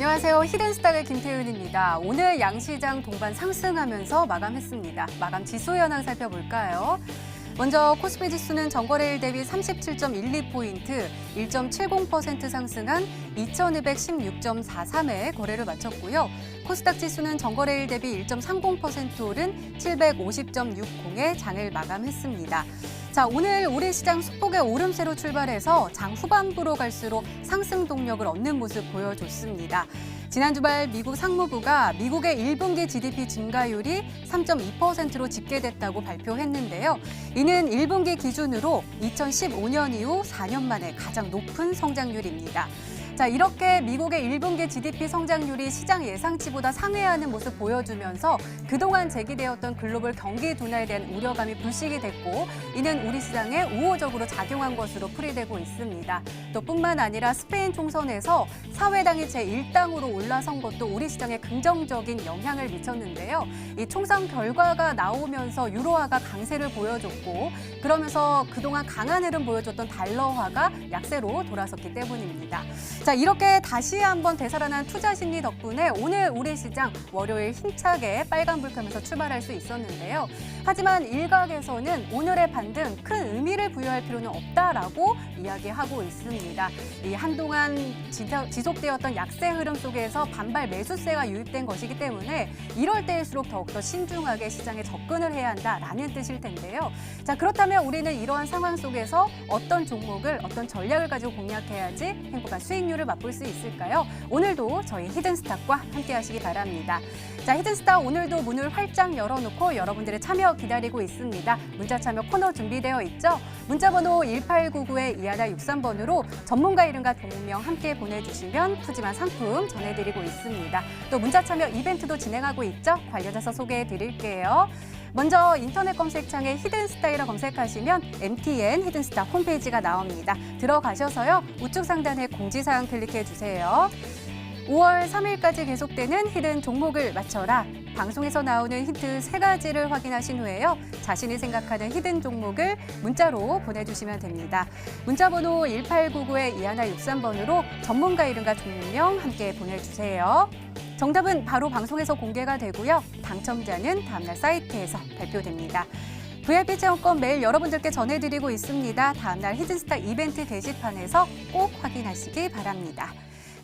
안녕하세요. 히든스탁의 김태윤입니다. 오늘 양시장 동반 상승하면서 마감했습니다. 마감 지수 현황 살펴볼까요? 먼저 코스피 지수는 전거래일 대비 37.12포인트, 1.70% 상승한 2216.43에 거래를 마쳤고요. 코스닥 지수는 전거래일 대비 1.30% 오른 750.60에 장을 마감했습니다. 자, 오늘 우리 시장 소폭의 오름세로 출발해서 장 후반부로 갈수록 상승 동력을 얻는 모습 보여줬습니다. 지난 주말 미국 상무부가 미국의 1분기 GDP 증가율이 3.2%로 집계됐다고 발표했는데요. 이는 1분기 기준으로 2015년 이후 4년 만에 가장 높은 성장률입니다. 자, 이렇게 미국의 1분기 GDP 성장률이 시장 예상치보다 상회하는 모습 보여주면서 그동안 제기되었던 글로벌 경기 둔화에 대한 우려감이 불식이 됐고, 이는 우리 시장에 우호적으로 작용한 것으로 풀이되고 있습니다. 또 뿐만 아니라 스페인 총선에서 사회당이 제1당으로 올라선 것도 우리 시장에 긍정적인 영향을 미쳤는데요. 이 총선 결과가 나오면서 유로화가 강세를 보여줬고, 그러면서 그동안 강한 흐름 보여줬던 달러화가 약세로 돌아섰기 때문입니다. 자, 이렇게 다시 한번 되살아난 투자 심리 덕분에 오늘 우리 시장 월요일 힘차게 빨간불 켜면서 출발할 수 있었는데요. 하지만 일각에서는 오늘의 반등 큰 의미를 부여할 필요는 없다라고 이야기하고 있습니다. 이 한동안 지속되었던 약세 흐름 속에서 반발 매수세가 유입된 것이기 때문에 이럴 때일수록 더욱더 신중하게 시장에 접근을 해야 한다라는 뜻일 텐데요. 자, 그렇다면 우리는 이러한 상황 속에서 어떤 종목을, 어떤 전략을 가지고 공략해야지 행복한 수익률을 맛볼 수 있을까요? 오늘도 저희 히든스탁과 함께 하시기 바랍니다. 자, 히든스탁 오늘도 문을 활짝 열어놓고 여러분들의 참여 기다리고 있습니다. 문자 참여 코너 준비되어 있죠? 문자번호 1899-2163번으로 전문가 이름과 동명 함께 보내주시면 푸짐한 상품 전해드리고 있습니다. 또 문자 참여 이벤트도 진행하고 있죠? 관련해서 소개해드릴게요. 먼저 인터넷 검색창에 히든스탁이라 검색하시면 MTN 히든스탁 홈페이지가 나옵니다. 들어가셔서요. 우측 상단에 공지사항 클릭해주세요. 5월 3일까지 계속되는 히든 종목을 맞춰라. 방송에서 나오는 힌트 3가지를 확인하신 후에요. 자신이 생각하는 히든 종목을 문자로 보내주시면 됩니다. 문자번호 1899-2163번으로 전문가 이름과 동명 함께 보내주세요. 정답은 바로 방송에서 공개가 되고요. 당첨자는 다음날 사이트에서 발표됩니다. VIP 체험권 매일 여러분들께 전해드리고 있습니다. 다음날 히든스탁 이벤트 게시판에서 꼭 확인하시기 바랍니다.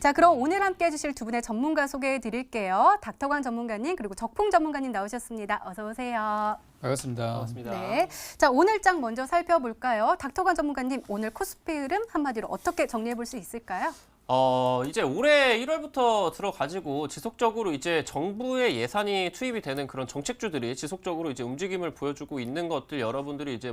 자, 그럼 오늘 함께 해주실 두 분의 전문가 소개해 드릴게요. 닥터광 전문가님 그리고 적풍 전문가님 나오셨습니다. 어서 오세요. 반갑습니다. 반갑습니다. 네, 자, 오늘 장 먼저 살펴볼까요? 닥터광 전문가님, 오늘 코스피 흐름 한마디로 어떻게 정리해 볼 수 있을까요? 이제 올해 1월부터 들어가지고 지속적으로 이제 정부의 예산이 투입이 되는 그런 정책주들이 지속적으로 이제 움직임을 보여주고 있는 것들 여러분들이 이제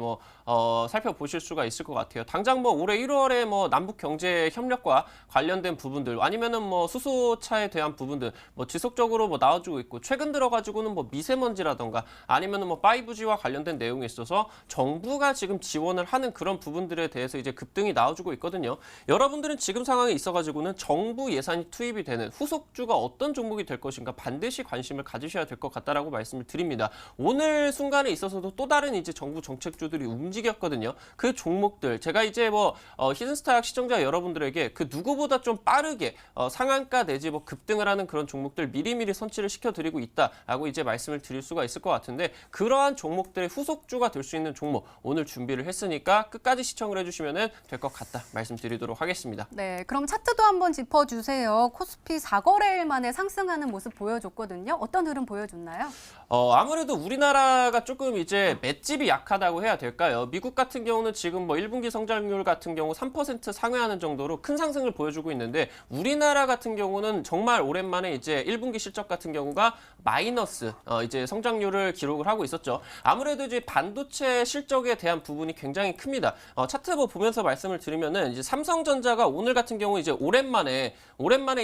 살펴보실 수가 있을 것 같아요. 당장 올해 1월에 남북 경제 협력과 관련된 부분들 아니면은 수소차에 대한 부분들 지속적으로 나와주고 있고 최근 들어가지고는 미세먼지라던가 아니면은 5G와 관련된 내용에 있어서 정부가 지금 지원을 하는 그런 부분들에 대해서 이제 급등이 나와주고 있거든요. 여러분들은 지금 상황에 있어가지고는 정부 예산이 투입이 되는 후속주가 어떤 종목이 될 것인가 반드시 관심을 가지셔야 될 것 같다라고 말씀을 드립니다. 오늘 순간에 있어서도 또 다른 이제 정부 정책주들이 움직였거든요. 그 종목들 제가 이제 히든스탁 시청자 여러분들에게 그 누구보다 좀 빠르게 상한가 내지 급등을 하는 그런 종목들 미리미리 선취를 시켜드리고 있다라고 이제 말씀을 드릴 수가 있을 것 같은데 그러한 종목들의 후속주가 될 수 있는 종목 오늘 준비를 했으니까 끝까지 시청을 해주시면 될 것 같다 말씀드리도록 하겠습니다. 네, 그럼 차트도 한번 짚어주세요. 코스피 4거래일 만에 상승하는 모습 보여줬거든요. 어떤 흐름 보여줬나요? 아무래도 우리나라가 조금 이제 맷집이 약하다고 해야 될까요? 미국 같은 경우는 지금 1분기 성장률 같은 경우 3% 상회하는 정도로 큰 상승을 보여주고 있는데 우리나라 같은 경우는 정말 오랜만에 이제 1분기 실적 같은 경우가 마이너스 이제 성장률을 기록을 하고 있었죠. 아무래도 이제 반도체 실적에 대한 부분이 굉장히 큽니다. 차트 보면서 말씀을 드리면은 이제 삼성전자가 오늘 같은 경우 이제 오랜만에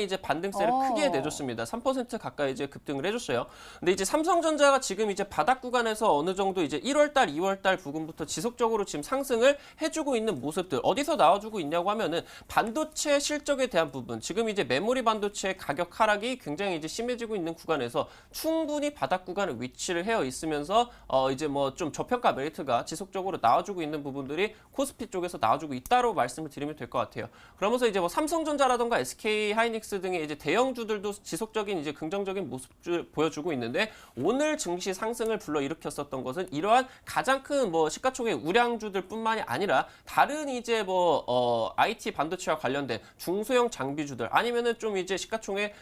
이제 반등세를 크게 내줬습니다. 3% 가까이 이제 급등을 해줬어요. 근데 이제 삼성전자가 지금 이제 바닥 구간에서 어느 정도 이제 1월달, 2월달 부근부터 지속적으로 지금 상승을 해주고 있는 모습들 어디서 나와주고 있냐고 하면은 반도체 실적에 대한 부분 지금 이제 메모리 반도체 가격 하락이 굉장히 이제 심해지고 있는 구간에서 충분히 바닥 구간에 위치를 해 있으면서 이제 좀 저평가 메리트가 지속적으로 나와주고 있는 부분들이 코스피 쪽에서 나와주고 있다고 말씀을 드리면 될 것 같아요. 그러면서 이제 삼성전자 삼성전자라던가 SK 하이닉스 등의 이제 대형주들도 지속적인 이제 긍정적인 모습을 보여주고 있는데 오늘 증시 상승을 불러일으켰었던 것은 이러한 가장 큰 뭐 시가총액 우량주들뿐만이 아니라 다른 이제 뭐 IT 반도체와 관련된 중소형 장비주들 아니면은 좀 이제 시가총액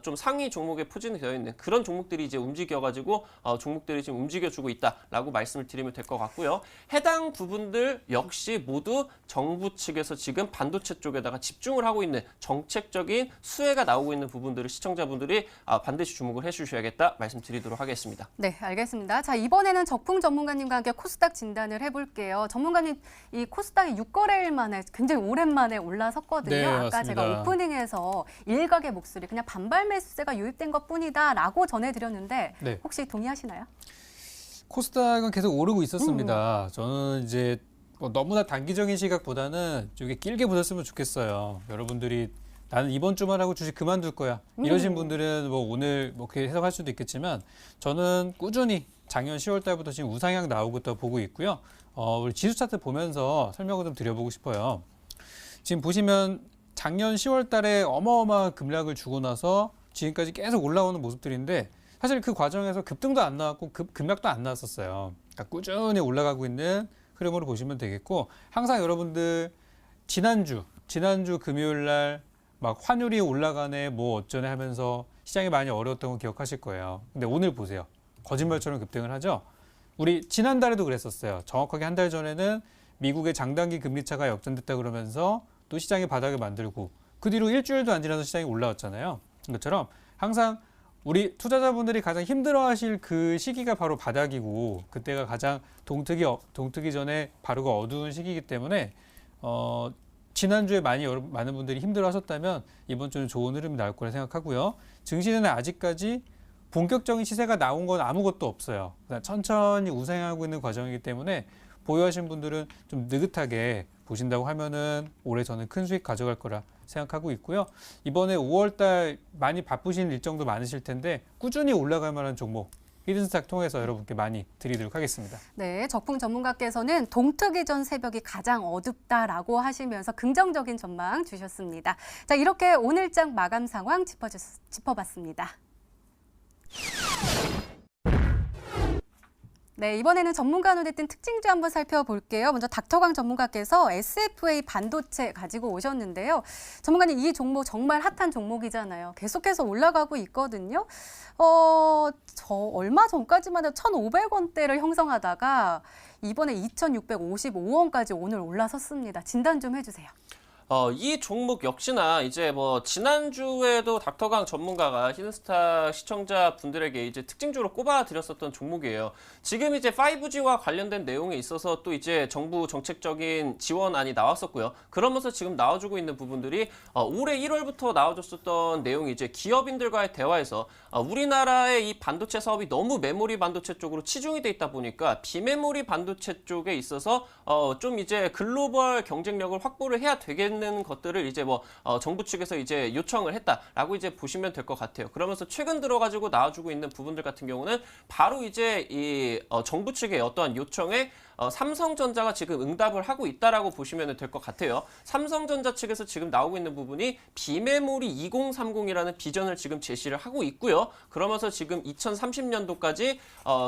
좀 상위 종목에 포진이 되어 있는 그런 종목들이 이제 움직여가지고 종목들이 지금 움직여주고 있다라고 말씀을 드리면 될 것 같고요. 해당 부분들 역시 모두 정부 측에서 지금 반도체 쪽에다가 집중을 하고 있는 정책적인 수혜가 나오고 있는 부분들을 시청자분들이 반드시 주목을 해주셔야겠다 말씀드리도록 하겠습니다. 네, 알겠습니다. 자, 이번에는 적풍 전문가님과 함께 코스닥 진단을 해볼게요. 전문가님, 이 코스닥이 6거래일 만에 굉장히 오랜만에 올라섰거든요. 네, 아까 맞습니다. 제가 오프닝에서 일각의 목소리, 그냥 반발 매수세가 유입된 것뿐이다라고 전해드렸는데 네. 혹시 동의하시나요? 코스닥은 계속 오르고 있었습니다. 저는 이제 뭐 너무나 단기적인 시각보다는 이게 길게 보셨으면 좋겠어요. 여러분들이 나는 이번 주만 하고 주식 그만둘 거야. 이러신 분들은 뭐 오늘 뭐 그렇게 해석할 수도 있겠지만 저는 꾸준히 작년 10월 달부터 지금 우상향 나오고 있다고 보고 있고요. 우리 지수 차트 보면서 설명을 좀 드려보고 싶어요. 지금 보시면 작년 10월 달에 어마어마한 급락을 주고 나서 지금까지 계속 올라오는 모습들인데 사실 그 과정에서 급등도 안 나왔고 급락도 안 나왔었어요. 그러니까 꾸준히 올라가고 있는 흐름으로 보시면 되겠고 항상 여러분들 지난주 금요일 날 막 환율이 올라가네 뭐 어쩌네 하면서 시장이 많이 어려웠던 거 기억하실 거예요. 근데 오늘 보세요. 거짓말처럼 급등을 하죠. 우리 지난달에도 그랬었어요. 정확하게 한 달 전에는 미국의 장단기 금리차가 역전됐다 그러면서 또 시장이 바닥을 만들고 그 뒤로 일주일도 안 지나서 시장이 올라왔잖아요. 그것처럼 항상 우리 투자자분들이 가장 힘들어하실 그 시기가 바로 바닥이고 그때가 가장 동트기 전에 바로가 어두운 시기이기 때문에 지난주에 많은 분들이 힘들어하셨다면 이번 주는 좋은 흐름이 나올 거라 생각하고요. 증시는 아직까지 본격적인 시세가 나온 건 아무것도 없어요. 그냥 천천히 우상향하고 있는 과정이기 때문에 보유하신 분들은 좀 느긋하게 보신다고 하면은 올해 저는 큰 수익 가져갈 거라 생각하고 있고요. 이번에 5월달 많이 바쁘신 일정도 많으실 텐데 꾸준히 올라갈 만한 종목 히든스탁 통해서 여러분께 많이 드리도록 하겠습니다. 네, 적풍 전문가께서는 동트기 전 새벽이 가장 어둡다라고 하시면서 긍정적인 전망 주셨습니다. 자, 이렇게 오늘장 마감 상황 짚어봤습니다. 네, 이번에는 전문가 눈에 띈 특징주 한번 살펴볼게요. 먼저 닥터광 전문가께서 SFA 반도체 가지고 오셨는데요. 전문가님, 이 종목 정말 핫한 종목이잖아요. 계속해서 올라가고 있거든요. 저 얼마 전까지만 해도 1,500원대를 형성하다가 이번에 2,655원까지 오늘 올라섰습니다. 진단 좀 해주세요. 이 종목 역시나 이제 뭐 지난주에도 닥터강 전문가가 히든스탁 시청자분들에게 이제 특징주로 꼽아드렸었던 종목이에요. 지금 이제 5G와 관련된 내용에 있어서 또 이제 정부 정책적인 지원안이 나왔었고요. 그러면서 지금 나와주고 있는 부분들이 올해 1월부터 나와줬었던 내용이 이제 기업인들과의 대화에서 우리나라의 이 반도체 사업이 너무 메모리 반도체 쪽으로 치중이 돼 있다 보니까 비메모리 반도체 쪽에 있어서 좀 이제 글로벌 경쟁력을 확보를 해야 되겠는 것들을 이제 뭐 정부 측에서 이제 요청을 했다라고 이제 보시면 될 것 같아요. 그러면서 최근 들어가지고 나와주고 있는 부분들 같은 경우는 바로 이제 이 정부 측의 어떠한 요청에 삼성전자가 지금 응답을 하고 있다라고 보시면 될 것 같아요. 삼성전자 측에서 지금 나오고 있는 부분이 비메모리 2030이라는 비전을 지금 제시를 하고 있고요. 그러면서 지금 2030년도까지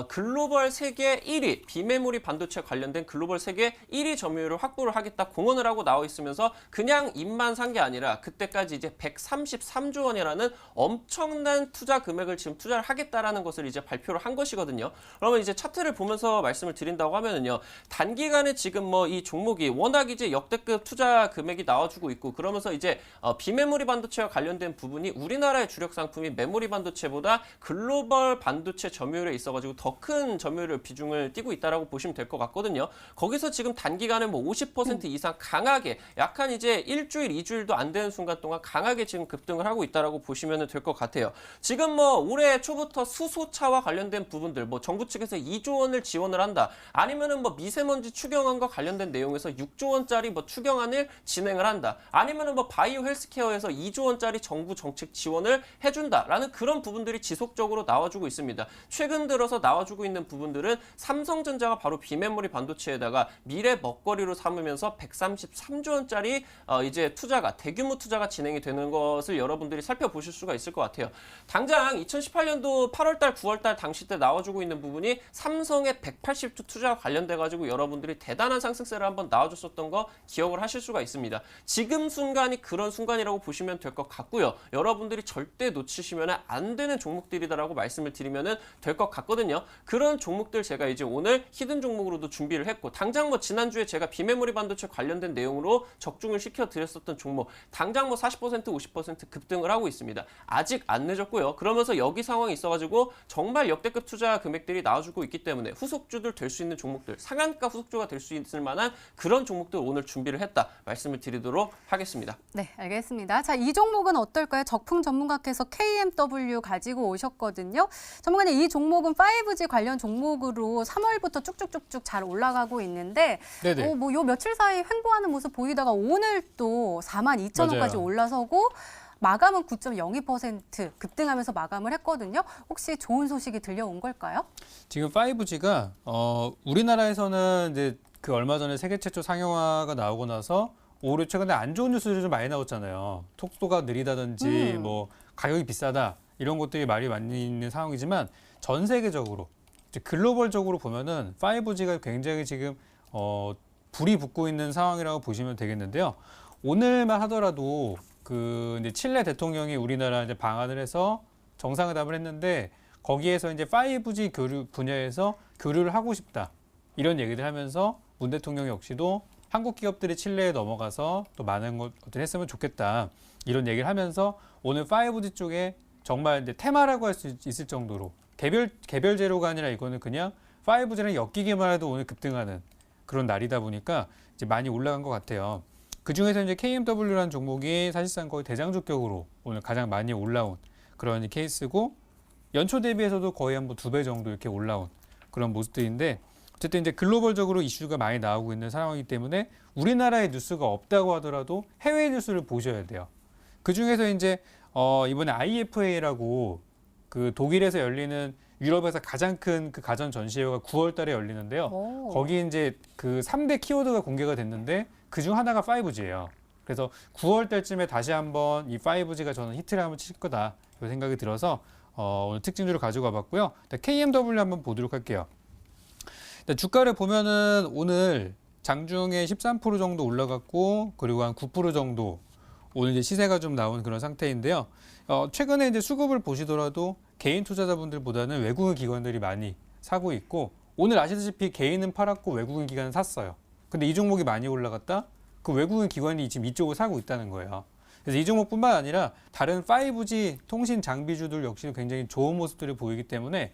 글로벌 세계 1위 비메모리 반도체 관련된 글로벌 세계 1위 점유율을 확보를 하겠다 공언을 하고 나와 있으면서 그냥 입만 산 게 아니라 그때까지 이제 133조 원이라는 엄청난 투자 금액을 지금 투자를 하겠다라는 것을 이제 발표를 한 것이거든요. 그러면 이제 차트를 보면서 말씀을 드린다고 하면은요. 단기간에 지금 뭐 이 종목이 워낙 이제 역대급 투자 금액이 나와주고 있고 그러면서 이제 비메모리 반도체와 관련된 부분이 우리나라의 주력 상품인 메모리 반도체보다 글로벌 반도체 점유율에 있어가지고 더 큰 점유율 비중을 띠고 있다라고 보시면 될 것 같거든요. 거기서 지금 단기간에 뭐 50% 이상 강하게 약간 이제 일주일, 2주일도 안 되는 순간 동안 강하게 지금 급등을 하고 있다라고 보시면 될 것 같아요. 지금 뭐 올해 초부터 수소차와 관련된 부분들 뭐 정부 측에서 2조 원을 지원을 한다. 아니면은 뭐 미세먼지 추경안과 관련된 내용에서 6조 원짜리 뭐 추경안을 진행을 한다. 아니면은 뭐 바이오 헬스케어에서 2조 원짜리 정부 정책 지원을 해준다라는 그런 부분들이 지속적으로 나와주고 있습니다. 최근 들어서 나와주고 있는 부분들은 삼성전자가 바로 비메모리 반도체에다가 미래 먹거리로 삼으면서 133조 원짜리 이제 투자가 대규모 투자가 진행이 되는 것을 여러분들이 살펴보실 수가 있을 것 같아요. 당장 2018년도 8월달, 9월달 당시 때 나와주고 있는 부분이 삼성의 180조 투자와 관련돼 가지고 여러분들이 대단한 상승세를 한번 나와줬었던 거 기억을 하실 수가 있습니다. 지금 순간이 그런 순간이라고 보시면 될 것 같고요. 여러분들이 절대 놓치시면 안 되는 종목들이다라고 말씀을 드리면 될 것 같거든요. 그런 종목들 제가 이제 오늘 히든 종목으로도 준비를 했고, 당장 뭐 지난주에 제가 비메모리 반도체 관련된 내용으로 적중을 시켜드렸었던 종목, 당장 뭐 40%, 50% 급등을 하고 있습니다. 아직 안 늦었고요. 그러면서 여기 상황이 있어가지고 정말 역대급 투자 금액들이 나와주고 있기 때문에 후속주들 될 수 있는 종목들, 상한가 후속주가 될 수 있을 만한 그런 종목들 오늘 준비를 했다 말씀을 드리도록 하겠습니다. 네, 알겠습니다. 자, 이 종목은 어떨까요? 적풍 전문가께서 KMW 가지고 오셨거든요. 전문가님, 이 종목은 5G 관련 종목으로 3월부터 쭉쭉쭉쭉 잘 올라가고 있는데 네네. 뭐 요 며칠 사이 횡보하는 모습 보이다가 오늘 또 42,000원까지 맞아요. 올라서고 마감은 9.02% 급등하면서 마감을 했거든요. 혹시 좋은 소식이 들려온 걸까요? 지금 5G가 우리나라에서는 이제 그 얼마 전에 세계 최초 상용화가 나오고 나서 오히려 최근에 안 좋은 뉴스들이 좀 많이 나왔잖아요. 속도가 느리다든지 뭐 가격이 비싸다 이런 것들이 말이 많이 있는 상황이지만 전 세계적으로 이제 글로벌적으로 보면은 5G가 굉장히 지금 불이 붙고 있는 상황이라고 보시면 되겠는데요. 오늘만 하더라도 그 이제 칠레 대통령이 우리나라 이제 방한을 해서 정상회담을 했는데 거기에서 이제 5G 교류 분야에서 교류를 하고 싶다 이런 얘기를 하면서 문 대통령 역시도 한국 기업들이 칠레에 넘어가서 또 많은 것들 했으면 좋겠다 이런 얘기를 하면서 오늘 5G 쪽에 정말 이제 테마라고 할 수 있을 정도로 개별 재료가 아니라 이거는 그냥 5G랑 엮이기만 해도 오늘 급등하는 그런 날이다 보니까 이제 많이 올라간 것 같아요. 그 중에서 이제 KMW라는 종목이 사실상 거의 대장주격으로 오늘 가장 많이 올라온 그런 케이스고 연초 대비해서도 거의 한 2배 정도 이렇게 올라온 그런 모습들인데 어쨌든 이제 글로벌적으로 이슈가 많이 나오고 있는 상황이기 때문에 우리나라의 뉴스가 없다고 하더라도 해외 뉴스를 보셔야 돼요. 그 중에서 이제 이번에 IFA라고 그 독일에서 열리는 유럽에서 가장 큰 그 가전 전시회가 9월 달에 열리는데요. 거기 이제 그 3대 키워드가 공개가 됐는데 그중 하나가 5G예요. 그래서 9월 달쯤에 다시 한번 이 5G가 저는 히트를 한번 칠 거다 이 생각이 들어서 오늘 특징주를 가지고 와봤고요. KMW 한번 보도록 할게요. 주가를 보면은 오늘 장중에 13% 정도 올라갔고 그리고 한 9% 정도 오늘 이제 시세가 좀 나온 그런 상태인데요. 최근에 이제 수급을 보시더라도 개인 투자자분들보다는 외국인 기관들이 많이 사고 있고 오늘 아시다시피 개인은 팔았고 외국인 기관은 샀어요. 근데 이 종목이 많이 올라갔다? 그 외국인 기관이 지금 이쪽을 사고 있다는 거예요. 그래서 이 종목뿐만 아니라 다른 5G 통신 장비주들 역시 굉장히 좋은 모습들을 보이기 때문에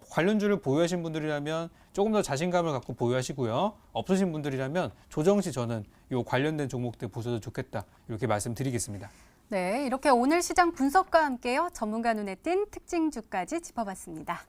관련주를 보유하신 분들이라면 조금 더 자신감을 갖고 보유하시고요. 없으신 분들이라면 조정 시 저는 이 관련된 종목들 보셔도 좋겠다 이렇게 말씀드리겠습니다. 네, 이렇게 오늘 시장 분석과 함께요. 전문가 눈에 띈 특징주까지 짚어봤습니다.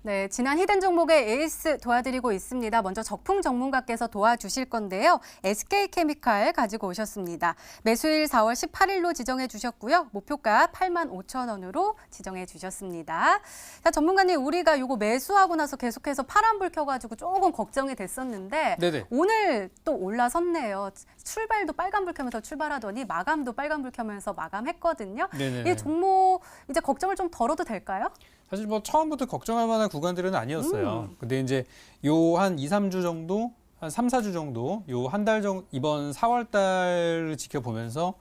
네, 지난 히든 종목의 에이스 도와드리고 있습니다. 먼저 적풍 전문가께서 도와주실 건데요. SK케미칼 가지고 오셨습니다. 매수일 4월 18일로 지정해 주셨고요. 목표가 85,000원으로 지정해 주셨습니다. 자, 전문가님, 우리가 이거 매수하고 나서 계속해서 파란불 켜가지고 조금 걱정이 됐었는데 네네. 오늘 또 올라섰네요. 출발도 빨간불 켜면서 출발하더니 마감도 빨간불 켜면서 마감했거든요. 네네네. 이 종목 이제 걱정을 좀 덜어도 될까요? 사실 뭐 처음부터 걱정할 만한 구간들은 아니었어요. 근데 이제 요 한 2, 3주 정도, 한 3, 4주 정도, 요 한 달 정도, 이번 4월 달을 지켜보면서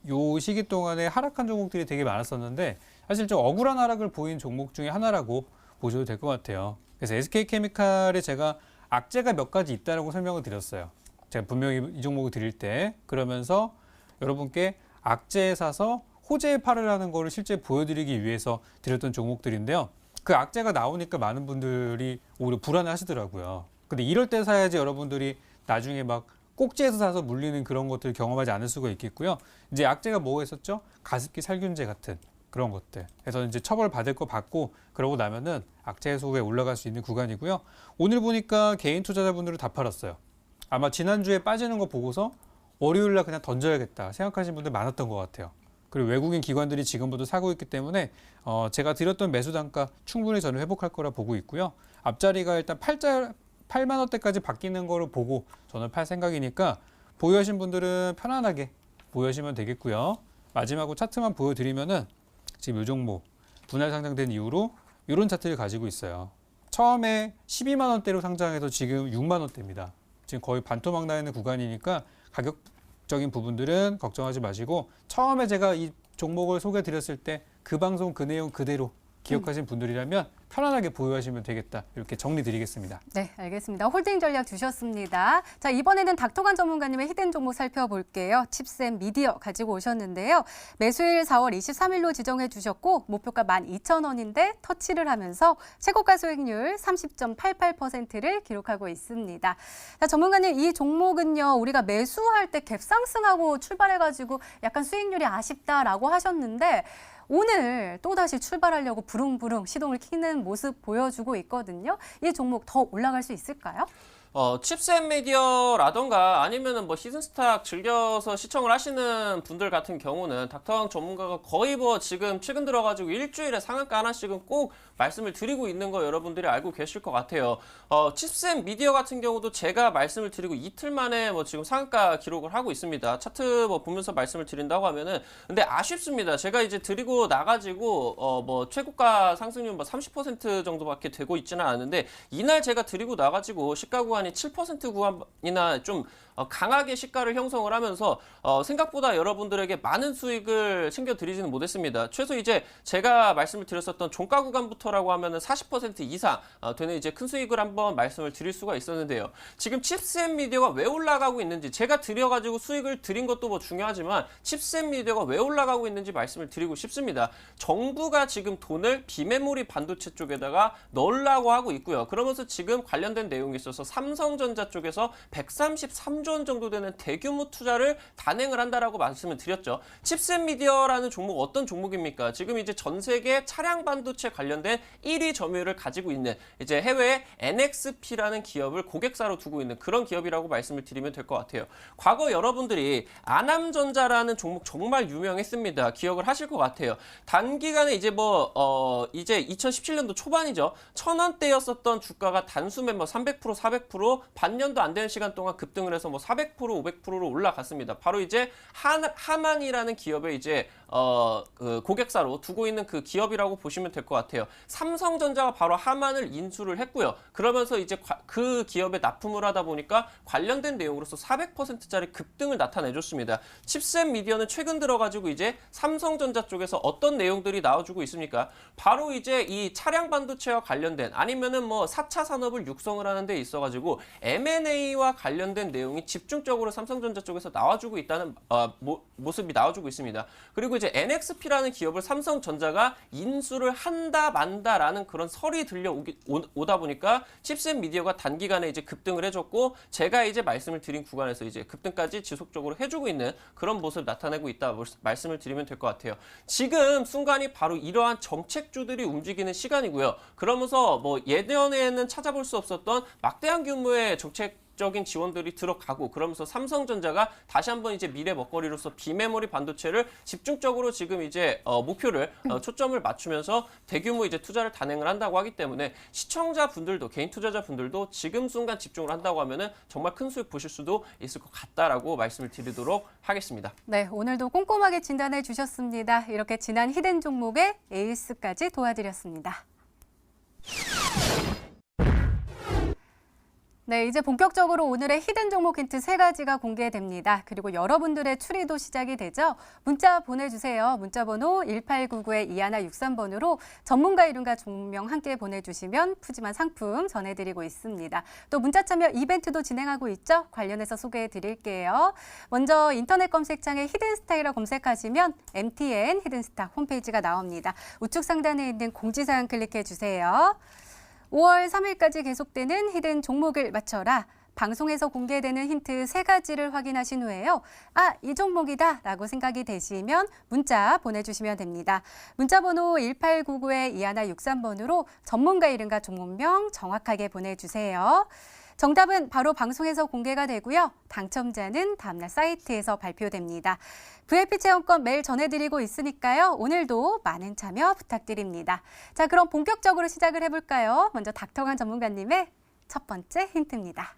요 시기 동안에 하락한 종목들이 되게 많았었는데 사실 좀 억울한 하락을 보인 종목 중에 하나라고 보셔도 될 것 같아요. 그래서 SK케미칼에 제가 악재가 몇 가지 있다라고 설명을 드렸어요. 제가 분명히 이 종목을 드릴 때 그러면서 여러분께 악재에 사서 호재에 팔으라는 거를 실제 보여드리기 위해서 드렸던 종목들인데요. 그 악재가 나오니까 많은 분들이 오히려 불안해 하시더라고요. 근데 이럴 때 사야지 여러분들이 나중에 막 꼭지에서 사서 물리는 그런 것들을 경험하지 않을 수가 있겠고요. 이제 악재가 뭐가 있었죠? 가습기 살균제 같은 그런 것들. 그래서 이제 처벌 받을 거 받고 그러고 나면은 악재 해소에 올라갈 수 있는 구간이고요. 오늘 보니까 개인 투자자분들은 다 팔았어요. 아마 지난주에 빠지는 거 보고서 월요일 날 그냥 던져야겠다 생각하시는 분들 많았던 것 같아요. 그리고 외국인 기관들이 지금부터 사고 있기 때문에 제가 드렸던 매수 단가 충분히 저는 회복할 거라 보고 있고요. 앞자리가 일단 8만 원대까지 바뀌는 거를 보고 저는 팔 생각이니까 보유하신 분들은 편안하게 보유하시면 되겠고요. 마지막으로 차트만 보여드리면은 지금 이 종목 분할 상장된 이후로 이런 차트를 가지고 있어요. 처음에 12만 원대로 상장해서 지금 6만 원대입니다. 지금 거의 반토막 나 있는 구간이니까 가격적인 부분들은 걱정하지 마시고 처음에 제가 이 종목을 소개해 드렸을 때 그 방송 그 내용 그대로 기억하신 분들이라면 편안하게 보유하시면 되겠다. 이렇게 정리 드리겠습니다. 네, 알겠습니다. 홀딩 전략 주셨습니다. 자, 이번에는 닥터관 전문가님의 히든 종목 살펴볼게요. 칩셋 미디어 가지고 오셨는데요. 매수일 4월 23일로 지정해 주셨고 목표가 12,000원인데 터치를 하면서 최고가 수익률 30.88%를 기록하고 있습니다. 자, 전문가님 이 종목은요. 우리가 매수할 때 갭상승하고 출발해가지고 약간 수익률이 아쉽다라고 하셨는데 오늘 또다시 출발하려고 부릉부릉 시동을 켜는 모습 보여주고 있거든요. 이 종목 더 올라갈 수 있을까요? 칩셋 미디어라던가 아니면은 뭐 히든스탁 즐겨서 시청을 하시는 분들 같은 경우는 닥터왕 전문가가 거의 뭐 지금 최근 들어가지고 일주일에 상한가 하나씩은 꼭 말씀을 드리고 있는 거 여러분들이 알고 계실 것 같아요. 칩셋 미디어 같은 경우도 제가 말씀을 드리고 이틀 만에 뭐 지금 상한가 기록을 하고 있습니다. 차트 뭐 보면서 말씀을 드린다고 하면은 근데 아쉽습니다. 제가 이제 드리고 나가지고 뭐 최고가 상승률 뭐 30% 정도밖에 되고 있지는 않은데 이날 제가 드리고 나가지고 시가 구간이 7% 구간이나 좀 강하게 시가를 형성을 하면서 생각보다 여러분들에게 많은 수익을 챙겨드리지는 못했습니다. 최소 이제 제가 말씀을 드렸었던 종가 구간부터라고 하면은 40% 이상 되는 이제 큰 수익을 한번 말씀을 드릴 수가 있었는데요. 지금 칩셋 미디어가 왜 올라가고 있는지 제가 드려가지고 수익을 드린 것도 뭐 중요하지만 칩셋 미디어가 왜 올라가고 있는지 말씀을 드리고 싶습니다. 정부가 지금 돈을 비메모리 반도체 쪽에다가 넣으려고 하고 있고요. 그러면서 지금 관련된 내용이 있어서 삼성전자 쪽에서 133조 원 정도 되는 대규모 투자를 단행을 한다라고 말씀을 드렸죠. 칩셋 미디어라는 종목 어떤 종목입니까? 지금 이제 전 세계 차량 반도체 관련된 1위 점유율을 가지고 있는 이제 해외 NXP라는 기업을 고객사로 두고 있는 그런 기업이라고 말씀을 드리면 될 것 같아요. 과거 여러분들이 아남전자라는 종목 정말 유명했습니다. 기억을 하실 것 같아요. 단기간에 이제 이제 2017년도 초반이죠. 1,000원대였었던 주가가 단숨에 300% 400% 반년도 안 되는 시간 동안 급등을 해서 400% 500%로 올라갔습니다. 바로 이제 하만이라는 기업의 이제 그 고객사로 두고 있는 그 기업이라고 보시면 될 것 같아요. 삼성전자가 바로 하만을 인수를 했고요. 그러면서 이제 그 기업에 납품을 하다 보니까 관련된 내용으로서 400%짜리 급등을 나타내줬습니다. 칩셋 미디어는 최근 들어가지고 이제 삼성전자 쪽에서 어떤 내용들이 나와주고 있습니까? 바로 이제 이 차량 반도체와 관련된 아니면은 4차 산업을 육성을 하는 데 있어가지고 M&A와 관련된 내용이 집중적으로 삼성전자 쪽에서 나와주고 있다는 모습이 나와주고 있습니다. 그리고 이제 NXP라는 기업을 삼성전자가 인수를 한다 만다라는 그런 설이 들려오다 보니까 칩셋 미디어가 단기간에 이제 급등을 해줬고 제가 이제 말씀을 드린 구간에서 이제 급등까지 지속적으로 해주고 있는 그런 모습을 나타내고 있다 말씀을 드리면 될 것 같아요. 지금 순간이 바로 이러한 정책주들이 움직이는 시간이고요. 그러면서 예전에는 찾아볼 수 없었던 막대한 규모의 정책적인 지원들이 들어가고 그러면서 삼성전자가 다시 한번 이제 미래 먹거리로서 비메모리 반도체를 집중적으로 지금 이제 목표를 초점을 맞추면서 대규모 이제 투자를 단행을 한다고 하기 때문에 시청자분들도 개인 투자자분들도 지금 순간 집중을 한다고 하면은 정말 큰 수익 보실 수도 있을 것 같다라고 말씀을 드리도록 하겠습니다. 네, 오늘도 꼼꼼하게 진단해 주셨습니다. 이렇게 지난 히든 종목의 에이스까지 도와드렸습니다. 네, 이제 본격적으로 오늘의 히든 종목 힌트 3가지가 공개됩니다. 그리고 여러분들의 추리도 시작이 되죠. 문자 보내주세요. 문자번호 1899-2163번으로 전문가 이름과 종명 함께 보내주시면 푸짐한 상품 전해드리고 있습니다. 또 문자 참여 이벤트도 진행하고 있죠. 관련해서 소개해드릴게요. 먼저 인터넷 검색창에 히든스탁이라 검색하시면 MTN 히든스탁 홈페이지가 나옵니다. 우측 상단에 있는 공지사항 클릭해주세요. 5월 3일까지 계속되는 히든 종목을 맞춰라. 방송에서 공개되는 힌트 3가지를 확인하신 후에요. 아, 이 종목이다 라고 생각이 되시면 문자 보내주시면 됩니다. 문자 번호 1899-2163번으로 전문가 이름과 종목명 정확하게 보내주세요. 정답은 바로 방송에서 공개가 되고요. 당첨자는 다음날 사이트에서 발표됩니다. VIP 체험권 매일 전해드리고 있으니까요. 오늘도 많은 참여 부탁드립니다. 자, 그럼 본격적으로 시작을 해볼까요? 먼저 닥터강 전문가님의 첫 번째 힌트입니다.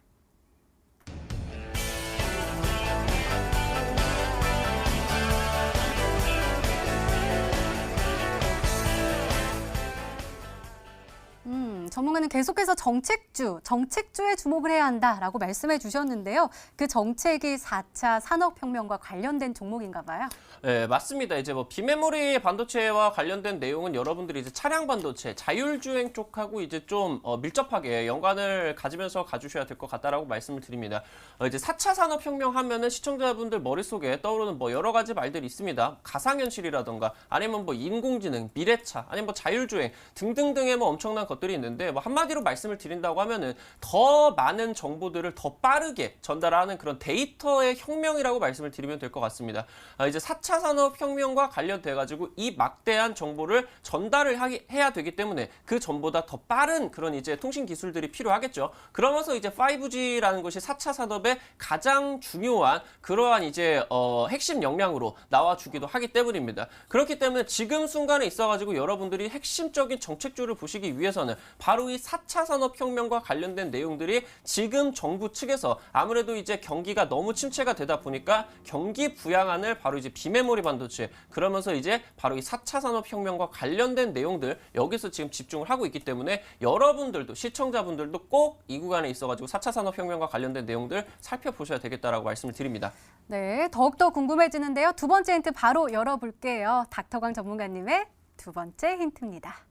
전문가는 계속해서 정책주에 주목을 해야 한다라고 말씀해 주셨는데요. 그 정책이 4차 산업혁명과 관련된 종목인가 봐요. 네, 맞습니다. 이제 뭐 비메모리 반도체와 관련된 내용은 여러분들이 이제 차량 반도체, 자율주행 쪽하고 이제 좀 밀접하게 연관을 가지면서 가주셔야 될 것 같다라고 말씀을 드립니다. 이제 4차 산업혁명 하면은 시청자분들 머릿속에 떠오르는 뭐 여러 가지 말들이 있습니다. 가상현실이라던가 아니면 뭐 인공지능, 미래차, 아니면 뭐 자율주행 등등등의 뭐 엄청난 것들이 있는데 뭐 한마디로 말씀을 드린다고 하면은 더 많은 정보들을 더 빠르게 전달하는 그런 데이터의 혁명이라고 말씀을 드리면 될 것 같습니다. 이제 4차 산업혁명과 관련돼 가지고 이 막대한 정보를 전달을 해야 되기 때문에 그 전보다 더 빠른 그런 이제 통신 기술들이 필요하겠죠. 그러면서 이제 5G라는 것이 4차 산업의 가장 중요한 그러한 이제 핵심 역량으로 나와주기도 하기 때문입니다. 그렇기 때문에 지금 순간에 있어 가지고 여러분들이 핵심적인 정책주를 보시기 위해서는 바로 이 4차 산업혁명과 관련된 내용들이 지금 정부 측에서 아무래도 이제 경기가 너무 침체가 되다 보니까 경기 부양안을 바로 이제 비메모리 반도체 그러면서 이제 바로 이 4차 산업혁명과 관련된 내용들 여기서 지금 집중을 하고 있기 때문에 여러분들도 시청자분들도 꼭 이 구간에 있어가지고 4차 산업혁명과 관련된 내용들 살펴보셔야 되겠다라고 말씀을 드립니다. 네, 더욱더 궁금해지는데요. 두 번째 힌트 바로 열어볼게요. 닥터광 전문가님의 두 번째 힌트입니다.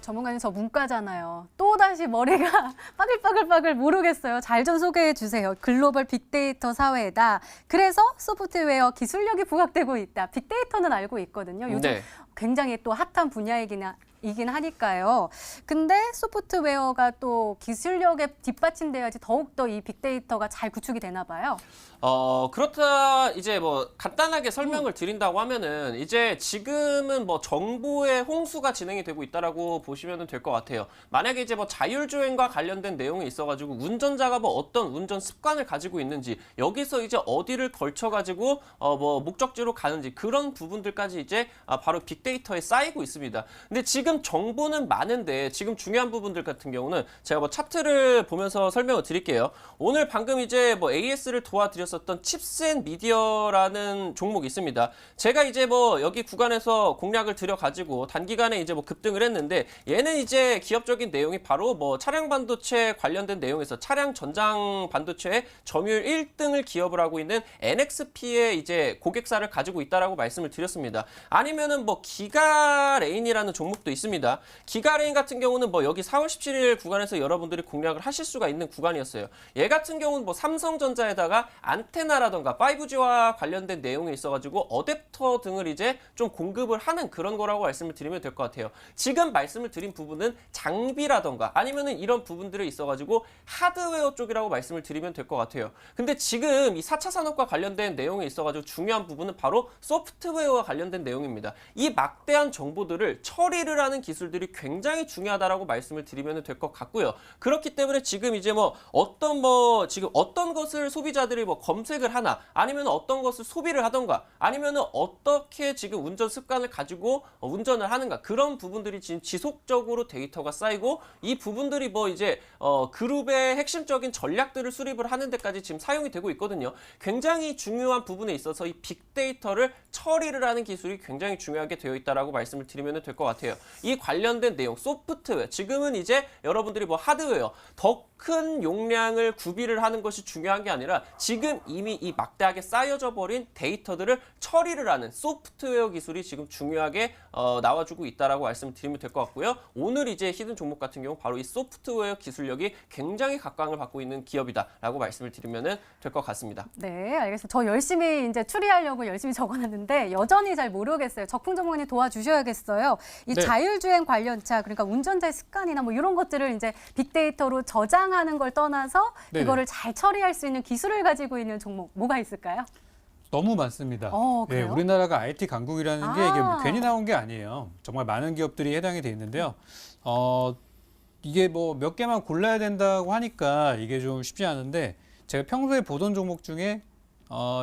전문가님 저 문과잖아요. 또다시 머리가 빠글빠글 모르겠어요. 잘 좀 소개해 주세요. 글로벌 빅데이터 사회다. 그래서 소프트웨어 기술력이 부각되고 있다. 빅데이터는 알고 있거든요. 요즘 네. 굉장히 또 핫한 분야이긴 하니까요. 근데 소프트웨어가 또 기술력에 뒷받침돼야지 더욱더 이 빅데이터가 잘 구축이 되나 봐요. 그렇다 이제 뭐 간단하게 설명을 드린다고 하면은 이제 지금은 뭐 정보의 홍수가 진행이 되고 있다라고 보시면 될 것 같아요. 만약에 이제 뭐 자율주행과 관련된 내용이 있어가지고 운전자가 뭐 어떤 운전 습관을 가지고 있는지 여기서 이제 어디를 걸쳐가지고 뭐 목적지로 가는지 그런 부분들까지 이제 바로 빅데이터에 쌓이고 있습니다. 근데 지금 정보는 많은데 지금 중요한 부분들 같은 경우는 제가 뭐 차트를 보면서 설명을 드릴게요. 오늘 방금 이제 뭐 AS를 도와드렸었던 칩스앤미디어라는 종목이 있습니다. 제가 이제 뭐 여기 구간에서 공략을 들여가지고 단기간에 이제 뭐 급등을 했는데 얘는 이제 기업적인 내용이 바로 뭐 차량 반도체 관련된 내용에서 차량 전장 반도체의 점유율 1등을 기업을 하고 있는 NXP의 이제 고객사를 가지고 있다라고 말씀을 드렸습니다. 아니면은 뭐 기가레인이라는 종목도 있습니다. 기가레인 같은 경우는 뭐 여기 4월 17일 구간에서 여러분들이 공략을 하실 수가 있는 구간이었어요. 얘 같은 경우는 뭐 삼성전자에다가 안테나라던가 5G와 관련된 내용이 있어가지고 어댑터 등을 이제 좀 공급을 하는 그런 거라고 말씀을 드리면 될 것 같아요. 지금 말씀을 드린 부분은 장비라던가 아니면은 이런 부분들이 있어가지고 하드웨어 쪽이라고 말씀을 드리면 될 것 같아요. 근데 지금 이 4차 산업과 관련된 내용이 있어가지고 중요한 부분은 바로 소프트웨어와 관련된 내용입니다. 이 막대한 정보들을 처리를 하는 기술들이 굉장히 중요하다라고 말씀을 드리면 될 것 같고요. 그렇기 때문에 지금 이제 뭐 지금 어떤 것을 소비자들이 뭐 검색을 하나 아니면 어떤 것을 소비를 하던가 아니면 어떻게 지금 운전 습관을 가지고 운전을 하는가 그런 부분들이 지금 지속적으로 데이터가 쌓이고 이 부분들이 뭐 이제 그룹의 핵심적인 전략들을 수립을 하는 데까지 지금 사용이 되고 있거든요. 굉장히 중요한 부분에 있어서 이 빅데이터를 처리를 하는 기술이 굉장히 중요하게 되어 있다라고 말씀을 드리면 될 것 같아요. 이 관련된 내용, 소프트웨어, 지금은 이제 여러분들이 뭐 하드웨어, 더 큰 용량을 구비를 하는 것이 중요한 게 아니라 지금 이미 이 막대하게 쌓여져 버린 데이터들을 처리를 하는 소프트웨어 기술이 지금 중요하게 나와주고 있다라고 말씀을 드리면 될 것 같고요. 오늘 이제 히든 종목 같은 경우 바로 이 소프트웨어 기술력이 굉장히 각광을 받고 있는 기업이다라고 말씀을 드리면 될 것 같습니다. 네, 알겠습니다. 저 열심히 이제 추리하려고 열심히 적어놨는데 여전히 잘 모르겠어요. 적풍 전문가님 도와주셔야겠어요. 이 네. 자율주행 관련차, 그러니까 운전자의 습관이나 뭐 이런 것들을 이제 빅데이터로 저장하는 걸 떠나서 네네. 그거를 잘 처리할 수 있는 기술을 가지고 있는 종목 뭐가 있을까요? 너무 많습니다. 네, 그래요? 우리나라가 IT 강국이라는 게 이게 아. 뭐 괜히 나온 게 아니에요. 정말 많은 기업들이 해당이 돼 있는데요. 이게 뭐 몇 개만 골라야 된다고 하니까 이게 좀 쉽지 않은데 제가 평소에 보던 종목 중에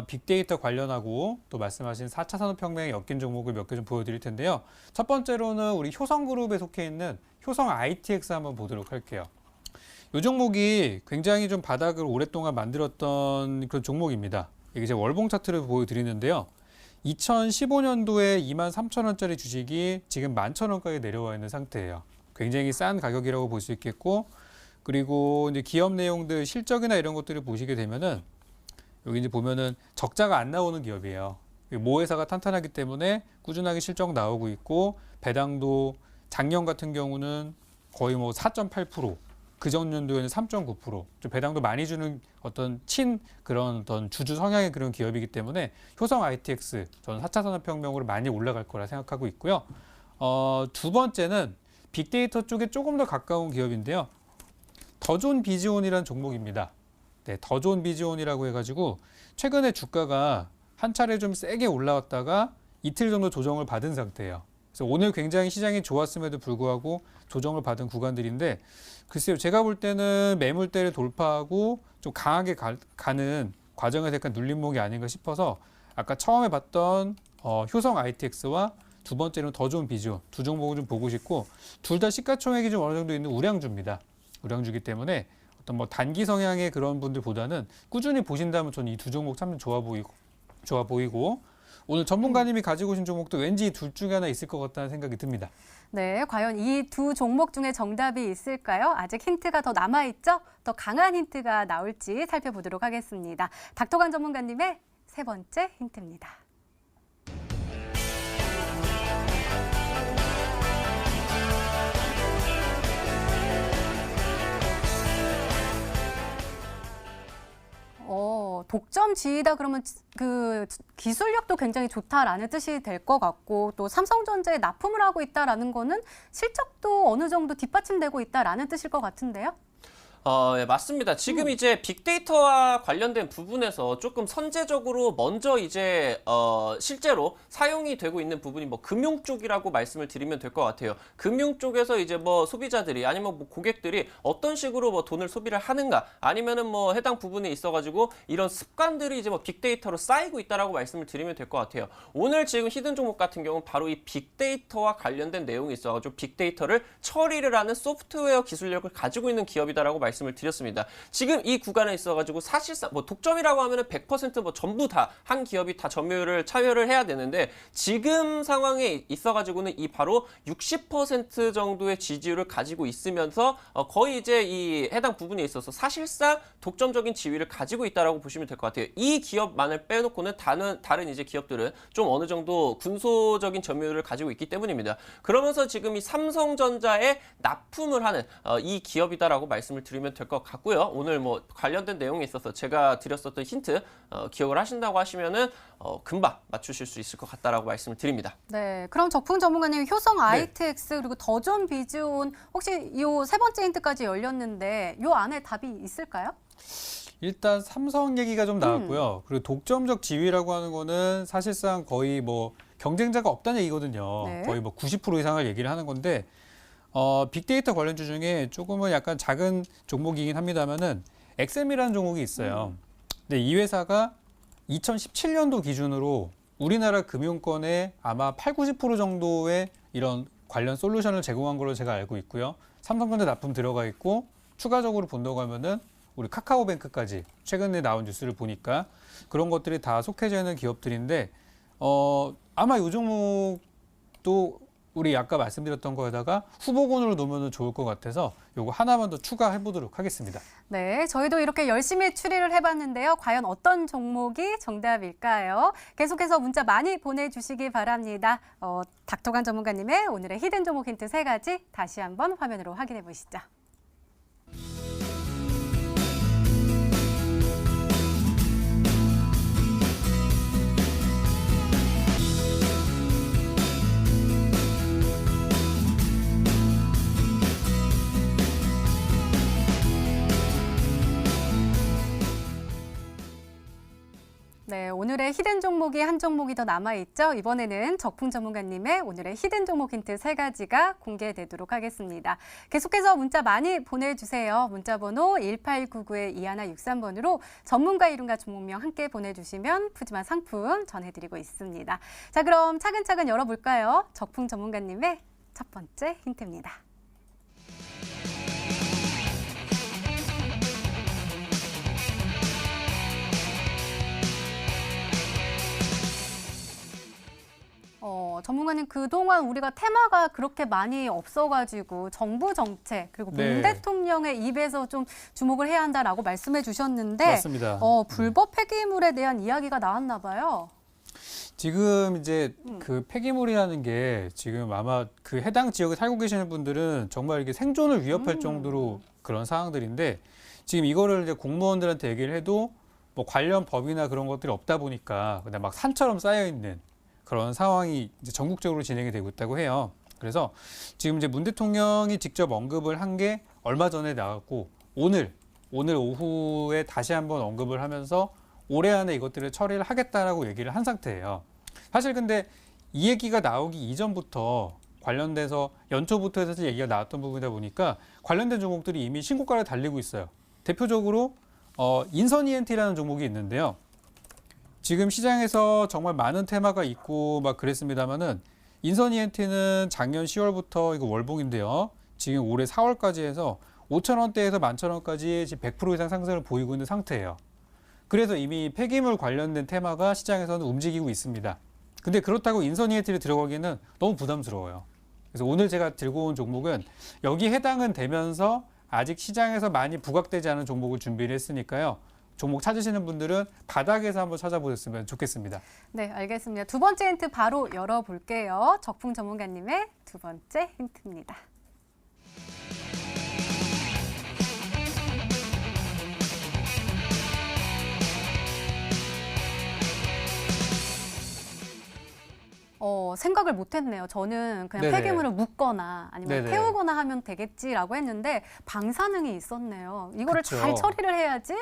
빅데이터 관련하고 또 말씀하신 4차 산업혁명에 엮인 종목을 몇 개 좀 보여드릴 텐데요. 첫 번째로는 우리 효성그룹에 속해 있는 효성 ITX 한번 보도록 할게요. 이 종목이 굉장히 좀 바닥을 오랫동안 만들었던 그런 종목입니다. 이게 제 월봉 차트를 보여드리는데요. 2015년도에 23,000원짜리 주식이 지금 11,000원까지 내려와 있는 상태예요. 굉장히 싼 가격이라고 볼 수 있겠고, 그리고 이제 기업 내용들 실적이나 이런 것들을 보시게 되면은 여기 이제 보면은 적자가 안 나오는 기업이에요. 모회사가 탄탄하기 때문에 꾸준하게 실적 나오고 있고, 배당도 작년 같은 경우는 거의 뭐 4.8%, 그 전년도에는 3.9%, 좀 배당도 많이 주는 어떤 그런 어떤 주주 성향의 그런 기업이기 때문에 효성 ITX 저는 4차 산업혁명으로 많이 올라갈 거라 생각하고 있고요. 두 번째는 빅데이터 쪽에 조금 더 가까운 기업인데요. 더존 비즈온이라는 종목입니다. 네, 더존 비즈온이라고 해가지고 최근에 주가가 한 차례 좀 세게 올라왔다가 이틀 정도 조정을 받은 상태예요. 그래서 오늘 굉장히 시장이 좋았음에도 불구하고 조정을 받은 구간들인데 글쎄요, 제가 볼 때는 매물대를 돌파하고 좀 강하게 가는 과정에서 약간 눌림목이 아닌가 싶어서 아까 처음에 봤던 효성 ITX와 두 번째는 더존 비즈온 두 종목을 좀 보고 싶고 둘 다 시가총액이 좀 어느 정도 있는 우량주입니다. 우량주기 때문에 어떤 뭐 단기 성향의 그런 분들보다는 꾸준히 보신다면 저는 이 두 종목 참 좋아 보이고 오늘 전문가님이 가지고 오신 종목도 왠지 둘 중에 하나 있을 것 같다는 생각이 듭니다. 네, 과연 이 두 종목 중에 정답이 있을까요? 아직 힌트가 더 남아있죠? 더 강한 힌트가 나올지 살펴보도록 하겠습니다. 닥터관 전문가님의 세 번째 힌트입니다. 독점 지위다 그러면 그 기술력도 굉장히 좋다라는 뜻이 될 것 같고 또 삼성전자에 납품을 하고 있다라는 거는 실적도 어느 정도 뒷받침되고 있다라는 뜻일 것 같은데요. 네, 맞습니다. 지금 이제 빅데이터와 관련된 부분에서 조금 선제적으로 먼저 이제 실제로 사용이 되고 있는 부분이 뭐 금융 쪽이라고 말씀을 드리면 될 것 같아요. 금융 쪽에서 이제 뭐 소비자들이 아니면 뭐 고객들이 어떤 식으로 뭐 돈을 소비를 하는가 아니면은 뭐 해당 부분에 있어가지고 이런 습관들이 이제 뭐 빅데이터로 쌓이고 있다라고 말씀을 드리면 될 것 같아요. 오늘 지금 히든 종목 같은 경우는 바로 이 빅데이터와 관련된 내용이 있어가지고 빅데이터를 처리를 하는 소프트웨어 기술력을 가지고 있는 기업이다라고 말씀을 드렸습니다. 지금 이 구간에 있어가지고 사실상 뭐 독점이라고 하면은 100% 전부 다 한 기업이 다 점유율을 차별을 해야 되는데 지금 상황에 있어가지고는 이 바로 60% 정도의 지지율을 가지고 있으면서 거의 이제 이 해당 부분에 있어서 사실상 독점적인 지위를 가지고 있다라고 보시면 될 것 같아요. 이 기업만을 빼놓고는 다른 이제 기업들은 좀 어느 정도 군소적인 점유율을 가지고 있기 때문입니다. 그러면서 지금 이 삼성전자에 납품을 하는 이 기업이다라고 말씀을 드리면 될 것 같고요. 오늘 뭐 관련된 내용에 있어서 제가 드렸었던 힌트 기억을 하신다고 하시면은 금방 맞추실 수 있을 것 같다라고 말씀을 드립니다. 네, 그럼 적풍 전문가님 효성 ITX 그리고 더존 비즈온 혹시 이 세 번째 힌트까지 열렸는데 이 안에 답이 있을까요? 일단 삼성 얘기가 좀 나왔고요. 그리고 독점적 지위라고 하는 거는 사실상 거의 뭐 경쟁자가 없다는 얘기거든요. 네. 거의 뭐 90% 이상을 얘기를 하는 건데 빅데이터 관련주 중에 조금은 약간 작은 종목이긴 합니다만은 엑셈이라는 종목이 있어요. 근데 이 회사가 2017년도 기준으로 우리나라 금융권에 아마 80~90% 정도의 이런 관련 솔루션을 제공한 걸로 제가 알고 있고요. 삼성전자 납품 들어가 있고 추가적으로 본다고 하면은 우리 카카오뱅크까지 최근에 나온 뉴스를 보니까 그런 것들이 다 속해져 있는 기업들인데 아마 이 종목도 우리 아까 말씀드렸던 거에다가 후보군으로 놓으면 좋을 것 같아서 요거 하나만 더 추가해 보도록 하겠습니다. 네, 저희도 이렇게 열심히 추리를 해봤는데요. 과연 어떤 종목이 정답일까요? 계속해서 문자 많이 보내주시기 바랍니다. 닥터관 전문가님의 오늘의 히든 종목 힌트 3가지 다시 한번 화면으로 확인해 보시죠. 네, 오늘의 히든 종목이 한 종목이 더 남아있죠. 이번에는 적풍 전문가님의 오늘의 히든 종목 힌트 3가지가 공개되도록 하겠습니다. 계속해서 문자 많이 보내주세요. 문자번호 1899-2163번으로 전문가 이름과 종목명 함께 보내주시면 푸짐한 상품 전해드리고 있습니다. 자, 그럼 차근차근 열어볼까요? 적풍 전문가님의 첫 번째 힌트입니다. 전문가님, 그동안 우리가 테마가 그렇게 많이 없어가지고 정부 정책 그리고 문 네. 대통령의 입에서 좀 주목을 해야 한다라고 말씀해 주셨는데 맞습니다. 불법 폐기물에 대한 이야기가 나왔나 봐요. 지금 이제 그 폐기물이라는 게 지금 아마 그 해당 지역에 살고 계시는 분들은 정말 이게 생존을 위협할 정도로 그런 상황들인데 지금 이거를 이제 공무원들한테 얘기를 해도 뭐 관련 법이나 그런 것들이 없다 보니까 그냥 막 산처럼 쌓여 있는 그런 상황이 이제 전국적으로 진행이 되고 있다고 해요. 그래서 지금 이제 문 대통령이 직접 언급을 한 게 얼마 전에 나왔고 오늘 오후에 다시 한번 언급을 하면서 올해 안에 이것들을 처리를 하겠다라고 얘기를 한 상태예요. 사실 근데 이 얘기가 나오기 이전부터 관련돼서 연초부터 해서 얘기가 나왔던 부분이다 보니까 관련된 종목들이 이미 신고가를 달리고 있어요. 대표적으로 인선 ENT라는 종목이 있는데요. 지금 시장에서 정말 많은 테마가 있고 막 그랬습니다만은 인선 ENT는 작년 10월부터 이거 월봉인데요. 지금 올해 4월까지 해서 5,000원대에서 11,000원까지 지금 100% 이상 상승을 보이고 있는 상태예요. 그래서 이미 폐기물 관련된 테마가 시장에서는 움직이고 있습니다. 근데 그렇다고 인선 ENT를 들어가기에는 너무 부담스러워요. 그래서 오늘 제가 들고 온 종목은 여기 해당은 되면서 아직 시장에서 많이 부각되지 않은 종목을 준비를 했으니까요. 종목 찾으시는 분들은 바닥에서 한번 찾아보셨으면 좋겠습니다. 네, 알겠습니다. 두 번째 힌트 바로 열어볼게요. 적풍 전문가님의 두 번째 힌트입니다. 생각을 못했네요. 저는 그냥 네네. 폐기물을 묻거나 아니면 네네. 태우거나 하면 되겠지라고 했는데 방사능이 있었네요. 이거를 그쵸. 잘 처리를 해야지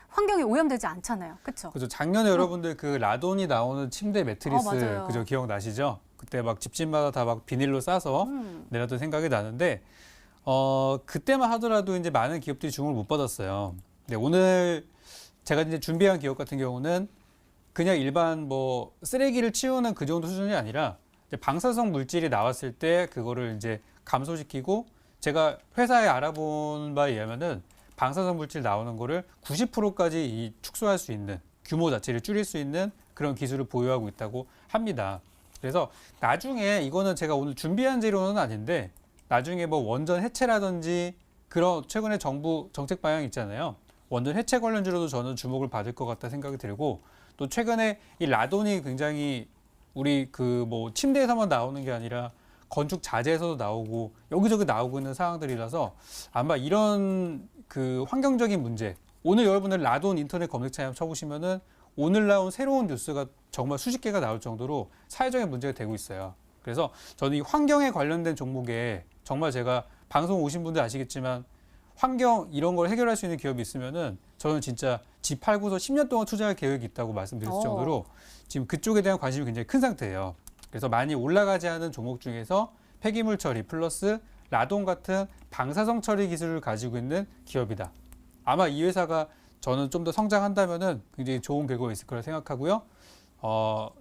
환경이 오염되지 않잖아요. 그렇죠? 그죠. 작년에 여러분들 그 라돈이 나오는 침대 매트리스 맞아요. 그죠 기억나시죠? 그때 막 집집마다 다 막 비닐로 싸서 내놨던 생각이 나는데 그때만 하더라도 이제 많은 기업들이 주목을 못 받았어요. 근데 오늘 제가 이제 준비한 기업 같은 경우는 그냥 일반 뭐 쓰레기를 치우는 그 정도 수준이 아니라 이제 방사성 물질이 나왔을 때 그거를 이제 감소시키고 제가 회사에 알아본 바에 의하면은 방사성 물질 나오는 거를 90%까지 축소할 수 있는 규모 자체를 줄일 수 있는 그런 기술을 보유하고 있다고 합니다. 그래서 나중에 이거는 제가 오늘 준비한 재료는 아닌데 나중에 뭐 원전 해체라든지 그런 최근에 정부 정책 방향 있잖아요. 원전 해체 관련주로도 저는 주목을 받을 것 같다 생각이 들고 또 최근에 이 라돈이 굉장히 우리 그 뭐 침대에서만 나오는 게 아니라 건축 자재에서도 나오고 여기저기 나오고 있는 상황들이라서 아마 이런 그 환경적인 문제 오늘 여러분들 라돈 인터넷 검색창에 한번 쳐보시면은 오늘 나온 새로운 뉴스가 정말 수십 개가 나올 정도로 사회적인 문제가 되고 있어요. 그래서 저는 이 환경에 관련된 종목에 정말 제가 방송 오신 분들 아시겠지만 환경 이런 걸 해결할 수 있는 기업이 있으면은 저는 진짜 집 팔고서 10년 동안 투자할 계획이 있다고 말씀드릴 정도로 지금 그쪽에 대한 관심이 굉장히 큰 상태예요. 그래서 많이 올라가지 않은 종목 중에서 폐기물 처리 플러스 라돈 같은 방사성 처리 기술을 가지고 있는 기업이다. 아마 이 회사가 저는 좀 더 성장한다면은 굉장히 좋은 결과가 있을 거라 생각하고요.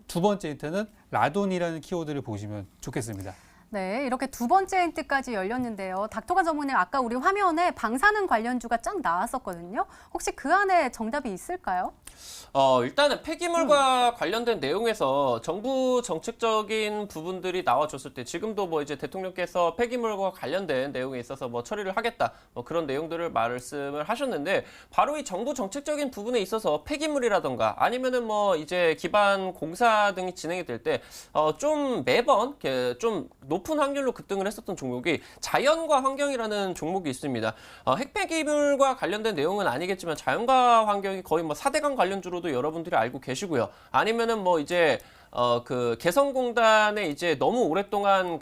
두 번째 힌트는 라돈이라는 키워드를 보시면 좋겠습니다. 네, 이렇게 두 번째 힌트까지 열렸는데요. 닥터관 전문의 아까 우리 화면에 방사능 관련주가 쫙 나왔었거든요. 혹시 그 안에 정답이 있을까요? 일단은 폐기물과 관련된 내용에서 정부 정책적인 부분들이 나와줬을 때 지금도 뭐 이제 대통령께서 폐기물과 관련된 내용에 있어서 뭐 처리를 하겠다 뭐 그런 내용들을 말씀을 하셨는데 바로 이 정부 정책적인 부분에 있어서 폐기물이라던가 아니면은 뭐 이제 기반 공사 등이 진행이 될 때 좀 매번 이렇게 좀 높은 확률로 급등을 했었던 종목이 자연과 환경이라는 종목이 있습니다. 핵폐기물과 관련된 내용은 아니겠지만 자연과 환경이 거의 뭐 4대강 관련주로도 여러분들이 알고 계시고요. 아니면은 뭐 이제 그 개성공단에 이제 너무 오랫동안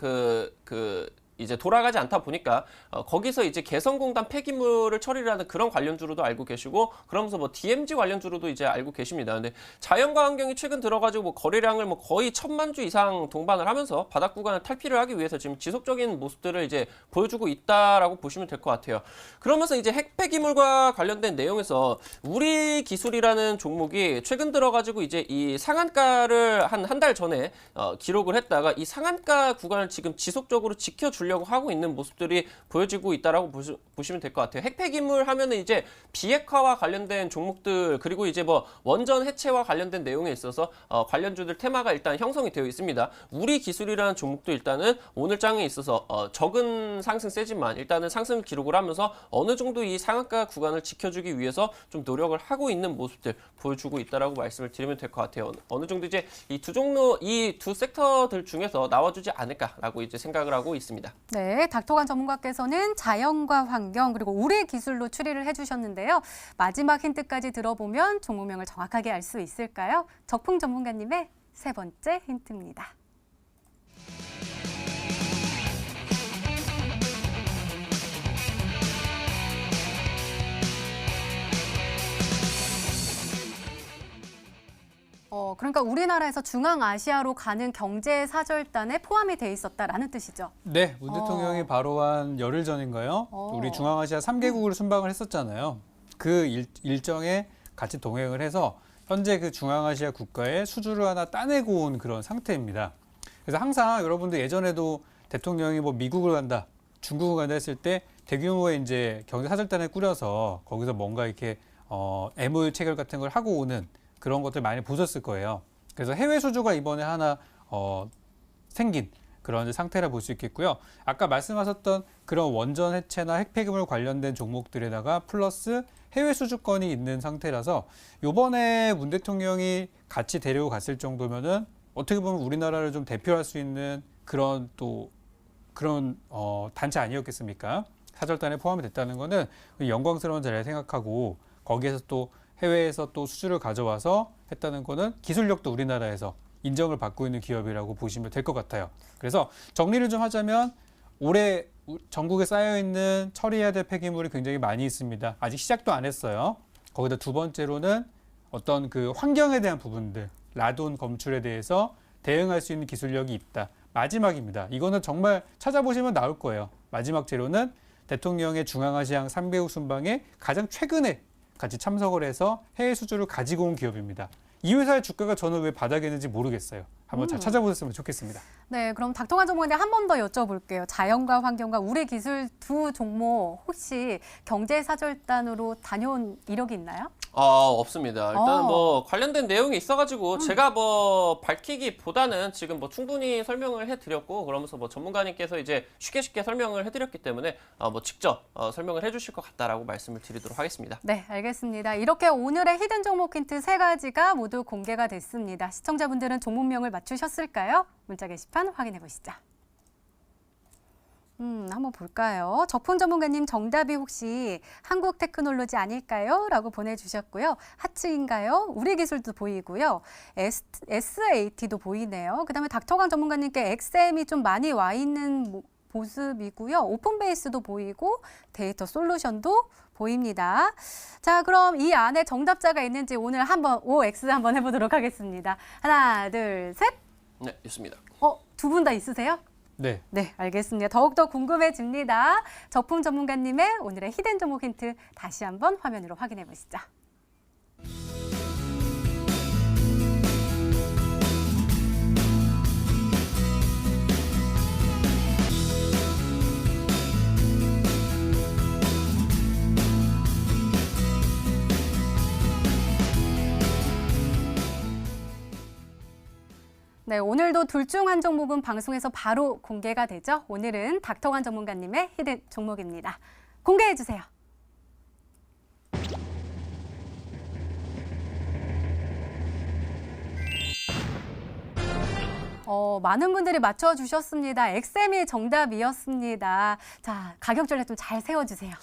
이제 돌아가지 않다 보니까 거기서 이제 개성공단 폐기물을 처리를 하는 그런 관련주로도 알고 계시고 그러면서 뭐 DMZ 관련주로도 이제 알고 계십니다. 근데 자연과 환경이 최근 들어가지고 뭐 거래량을 뭐 거의 1000만 주 이상 동반을 하면서 바닥 구간을 탈피를 하기 위해서 지금 지속적인 모습들을 이제 보여주고 있다라고 보시면 될 것 같아요. 그러면서 이제 핵 폐기물과 관련된 내용에서 우리 기술이라는 종목이 최근 들어가지고 이제 이 상한가를 한 달 전에 기록을 했다가 이 상한가 구간을 지금 지속적으로 지켜주려고 하고 있는 모습들이 보여지고 있다라고 보시면 될 것 같아요. 핵폐기물 하면은 이제 비핵화와 관련된 종목들 그리고 이제 뭐 원전 해체와 관련된 내용에 있어서 관련주들 테마가 일단 형성이 되어 있습니다. 우리 기술이라는 종목도 일단은 오늘 장에 있어서 적은 상승세지만 일단은 상승 기록을 하면서 어느 정도 이 상한가 구간을 지켜주기 위해서 좀 노력을 하고 있는 모습들 보여주고 있다라고 말씀을 드리면 될 것 같아요. 어느 정도 이제 이 두 섹터들 중에서 나와주지 않을까라고 이제 생각을 하고 있습니다. 네, 닥터관 전문가께서는 자연과 환경 그리고 우리 기술로 추리를 해주셨는데요. 마지막 힌트까지 들어보면 종목명을 정확하게 알 수 있을까요? 적풍 전문가님의 세 번째 힌트입니다. 그러니까 우리나라에서 중앙아시아로 가는 경제 사절단에 포함이 돼 있었다라는 뜻이죠. 네, 문 대통령이 바로 한 열흘 전인가요? 우리 중앙아시아 3개국을 순방을 했었잖아요. 그 일정에 같이 동행을 해서 현재 그 중앙아시아 국가에 수주를 하나 따내고 온 그런 상태입니다. 그래서 항상 여러분들 예전에도 대통령이 뭐 미국을 간다, 중국을 간다 했을 때 대규모의 이제 경제 사절단을 꾸려서 거기서 뭔가 이렇게 MOU 체결 같은 걸 하고 오는 그런 것들 많이 보셨을 거예요. 그래서 해외 수주가 이번에 하나 생긴 그런 상태라 볼 수 있겠고요. 아까 말씀하셨던 그런 원전 해체나 핵폐기물 관련된 종목들에다가 플러스 해외 수주권이 있는 상태라서 이번에 문 대통령이 같이 데리고 갔을 정도면은 어떻게 보면 우리나라를 좀 대표할 수 있는 그런 단체 아니었겠습니까? 사절단에 포함이 됐다는 거는 영광스러운 자리를 생각하고 거기에서 또 해외에서 또 수주를 가져와서 했다는 거는 기술력도 우리나라에서 인정을 받고 있는 기업이라고 보시면 될 것 같아요. 그래서 정리를 좀 하자면 올해 전국에 쌓여있는 처리해야 될 폐기물이 굉장히 많이 있습니다. 아직 시작도 안 했어요. 거기다 두 번째로는 어떤 그 환경에 대한 부분들, 라돈 검출에 대해서 대응할 수 있는 기술력이 있다. 마지막입니다. 이거는 정말 찾아보시면 나올 거예요. 마지막 재료는 대통령의 중앙아시아 3개국 순방에 가장 최근에 같이 참석을 해서 해외 수주를 가지고 온 기업입니다. 이 회사의 주가가 저는 왜 바닥에 있는지 모르겠어요. 한번 잘 찾아보셨으면 좋겠습니다. 네, 그럼 닥터관 전문가님 한 번 더 여쭤볼게요. 자연과 환경과 우리 기술 두 종목 혹시 경제사절단으로 다녀온 이력이 있나요? 없습니다. 일단 뭐 관련된 내용이 있어가지고 제가 뭐 밝히기보다는 지금 뭐 충분히 설명을 해드렸고 그러면서 뭐 전문가님께서 이제 쉽게 설명을 해드렸기 때문에 뭐 직접 설명을 해주실 것 같다라고 말씀을 드리도록 하겠습니다. 네, 알겠습니다. 이렇게 오늘의 히든 종목 힌트 세 가지가 모두 공개가 됐습니다. 시청자분들은 종목명을 맞추셨을까요? 문자 게시판 확인해 보시죠. 한번 볼까요? 적풍 전문가님 정답이 혹시 한국테크놀로지 아닐까요? 라고 보내주셨고요. 하츠인가요? 우리 기술도 보이고요. SAT도 보이네요. 그 다음에 닥터강 전문가님께 XM이 좀 많이 와 있는 모습이고요. 오픈베이스도 보이고 데이터 솔루션도 보입니다. 자, 그럼 이 안에 정답자가 있는지 오늘 한번 OX 한번 해보도록 하겠습니다. 하나, 둘, 셋. 네, 있습니다. 두 분 다 있으세요? 네. 네, 알겠습니다. 더욱더 궁금해집니다. 적풍 전문가님의 오늘의 히든 종목 힌트 다시 한번 화면으로 확인해 보시죠. 네, 오늘도 둘 중 한 종목은 방송에서 바로 공개가 되죠. 오늘은 닥터관 전문가님의 히든 종목입니다. 공개해 주세요. 많은 분들이 맞춰주셨습니다. 엑셈이 정답이었습니다. 자, 가격 전략 좀 잘 세워주세요.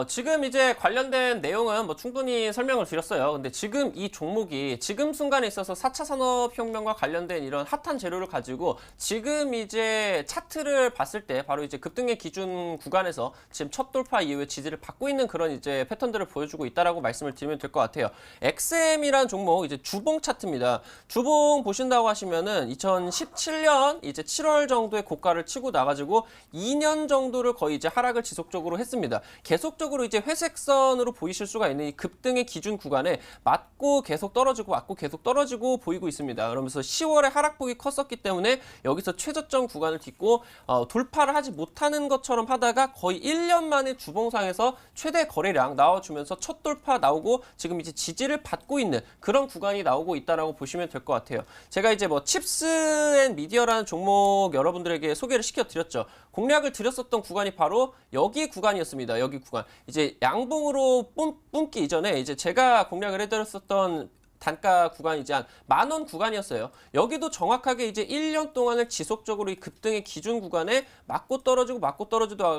지금 이제 관련된 내용은 뭐 충분히 설명을 드렸어요. 근데 지금 이 종목이 지금 순간에 있어서 4차 산업혁명과 관련된 이런 핫한 재료를 가지고 지금 이제 차트를 봤을 때 바로 이제 급등의 기준 구간에서 지금 첫 돌파 이후에 지지를 받고 있는 그런 이제 패턴들을 보여주고 있다라고 말씀을 드리면 될 것 같아요. XM이란 종목 이제 주봉 차트입니다. 주봉 보신다고 하시면은 2017년 이제 7월 정도의 고가를 치고 나가지고 2년 정도를 거의 이제 하락을 지속적으로 했습니다. 계속적으로 이제 회색선으로 보이실 수가 있는 이 급등의 기준 구간에 맞고 계속 떨어지고 맞고 계속 떨어지고 보이고 있습니다. 그러면서 10월에 하락폭이 컸었기 때문에 여기서 최저점 구간을 딛고 돌파를 하지 못하는 것처럼 하다가 거의 1년 만에 주봉상에서 최대 거래량 나와주면서 첫 돌파 나오고 지금 이제 지지를 받고 있는 그런 구간이 나오고 있다라고 보시면 될 것 같아요. 제가 이제 뭐 칩스앤미디어라는 종목 여러분들에게 소개를 시켜드렸죠. 공략을 드렸었던 구간이 바로 여기 구간이었습니다. 여기 구간. 이제 양봉으로 뿜기 이전에 이제 제가 공략을 해드렸었던 단가 구간이 이제 한 10,000원 구간이었어요. 여기도 정확하게 이제 1년 동안을 지속적으로 이 급등의 기준 구간에 맞고 떨어지고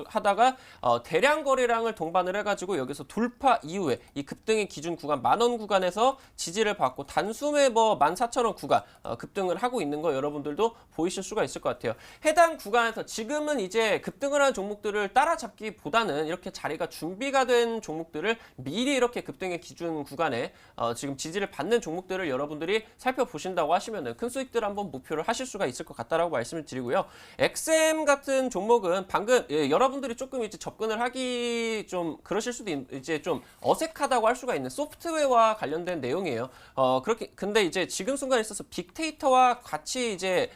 하다가 대량 거래량을 동반을 해가지고 여기서 돌파 이후에 이 급등의 기준 구간 10,000원 구간에서 지지를 받고 단숨에 뭐 14,000원 구간 급등을 하고 있는 거 여러분들도 보이실 수가 있을 것 같아요. 해당 구간에서 지금은 이제 급등을 하는 종목들을 따라잡기보다는 이렇게 자리가 준비가 된 종목들을 미리 이렇게 급등의 기준 구간에 지금 지지를 받는 종목들을 여러분들이 살펴보신다고 하시면 큰 수익들 한번 목표를 하실 수가 있을 것 같다라고 말씀을 드리고요. XM 같은 종목은 방금 여러분들이 조금 이제 접근을 하기 좀 그러실 수도 이제 좀 어색하다고 할 수가 있는 소프트웨어와 관련된 내용이에요. 그렇게 근데 이제 지금 순간에 있어서 빅데이터와 같이 이제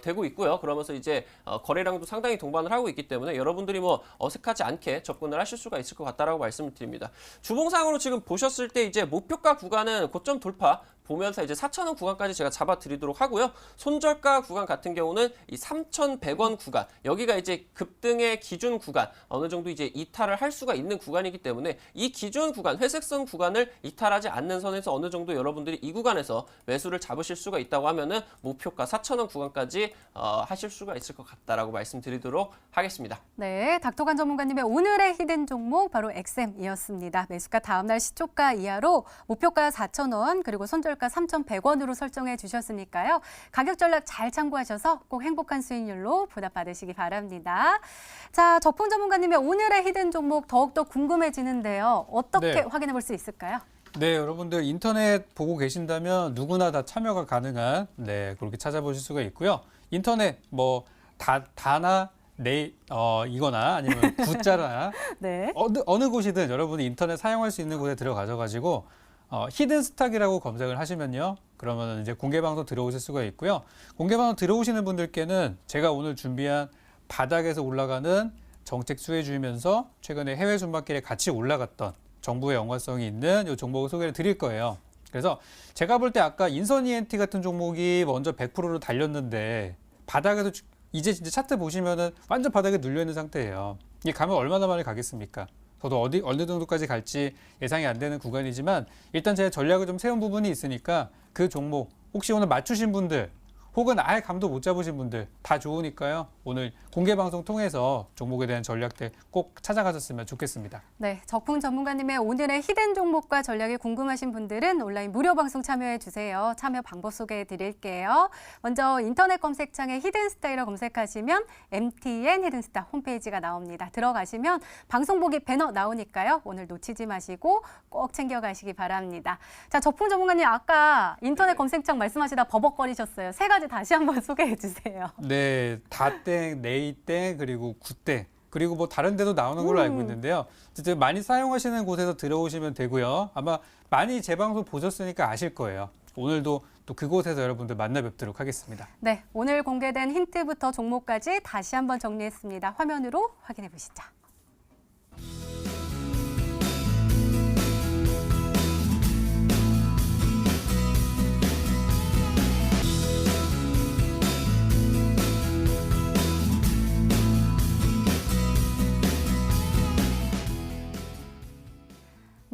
되고 있고요. 그러면서 이제 거래량도 상당히 동반을 하고 있기 때문에 여러분들이 뭐 어색하지 않게 접근을 하실 수가 있을 것 같다라고 말씀을 드립니다. 주봉상으로 지금 보셨을 때 이제 목표가 구간은 고점 돌파 보면서 이제 4,000원 구간까지 제가 잡아드리도록 하고요. 손절가 구간 같은 경우는 이 3,100원 구간 여기가 이제 급등의 기준 구간 어느 정도 이제 이탈을 할 수가 있는 구간이기 때문에 이 기준 구간 회색선 구간을 이탈하지 않는 선에서 어느 정도 여러분들이 이 구간에서 매수를 잡으실 수가 있다고 하면은 목표가 4,000원 구간까지 하실 수가 있을 것 같다라고 말씀드리도록 하겠습니다. 네, 닥터관 전문가님의 오늘의 히든 종목 바로 XM이었습니다. 매수가 다음날 시초가 이하로 목표가 4,000원 그리고 손절 3,100원으로 설정해 주셨으니까요. 가격 전략 잘 참고하셔서 꼭 행복한 수익률로 보답받으시기 바랍니다. 자, 적풍 전문가님의 오늘의 히든 종목 더욱더 궁금해지는데요. 어떻게 확인해 볼 수 있을까요? 네, 여러분들 인터넷 보고 계신다면 누구나 다 참여가 가능한 그렇게 찾아보실 수가 있고요. 인터넷 뭐 다나 이거나 아니면 구자나 네. 어느 곳이든 여러분이 인터넷 사용할 수 있는 곳에 들어가셔가지고 히든 스탁이라고 검색을 하시면요. 그러면 이제 공개 방송 들어오실 수가 있고요. 공개 방송 들어오시는 분들께는 제가 오늘 준비한 바닥에서 올라가는 정책 수혜주이면서 최근에 해외 순방길에 같이 올라갔던 정부의 연관성이 있는 이 종목을 소개를 드릴 거예요. 그래서 제가 볼 때 아까 인선 ENT 같은 종목이 먼저 100%로 달렸는데 바닥에서 이제 진짜 차트 보시면은 완전 바닥에 눌려 있는 상태예요. 이게 가면 얼마나 많이 가겠습니까? 저도 어느 정도까지 갈지 예상이 안 되는 구간이지만 일단 제가 전략을 좀 세운 부분이 있으니까 그 종목 혹시 오늘 맞추신 분들 혹은 아예 감도 못 잡으신 분들 다 좋으니까요. 오늘 공개 방송 통해서 종목에 대한 전략들 꼭 찾아가셨으면 좋겠습니다. 네, 적풍 전문가님의 오늘의 히든 종목과 전략이 궁금하신 분들은 온라인 무료 방송 참여해 주세요. 참여 방법 소개해 드릴게요. 먼저 인터넷 검색창에 히든스타이라 검색하시면 MTN 히든스타 홈페이지가 나옵니다. 들어가시면 방송 보기 배너 나오니까요. 오늘 놓치지 마시고 꼭 챙겨가시기 바랍니다. 자, 적풍 전문가님 아까 인터넷 검색창 말씀하시다 버벅거리셨어요. 세 가지 다시 한번 소개해 주세요. 네, 다땡, 네이땡, 그리고 구땡, 그리고 뭐 다른 데도 나오는 걸로 알고 있는데요. 어쨌든 많이 사용하시는 곳에서 들어오시면 되고요. 아마 많이 제 방송 보셨으니까 아실 거예요. 오늘도 또 그곳에서 여러분들 만나 뵙도록 하겠습니다. 네, 오늘 공개된 힌트부터 종목까지 다시 한번 정리했습니다. 화면으로 확인해 보시죠.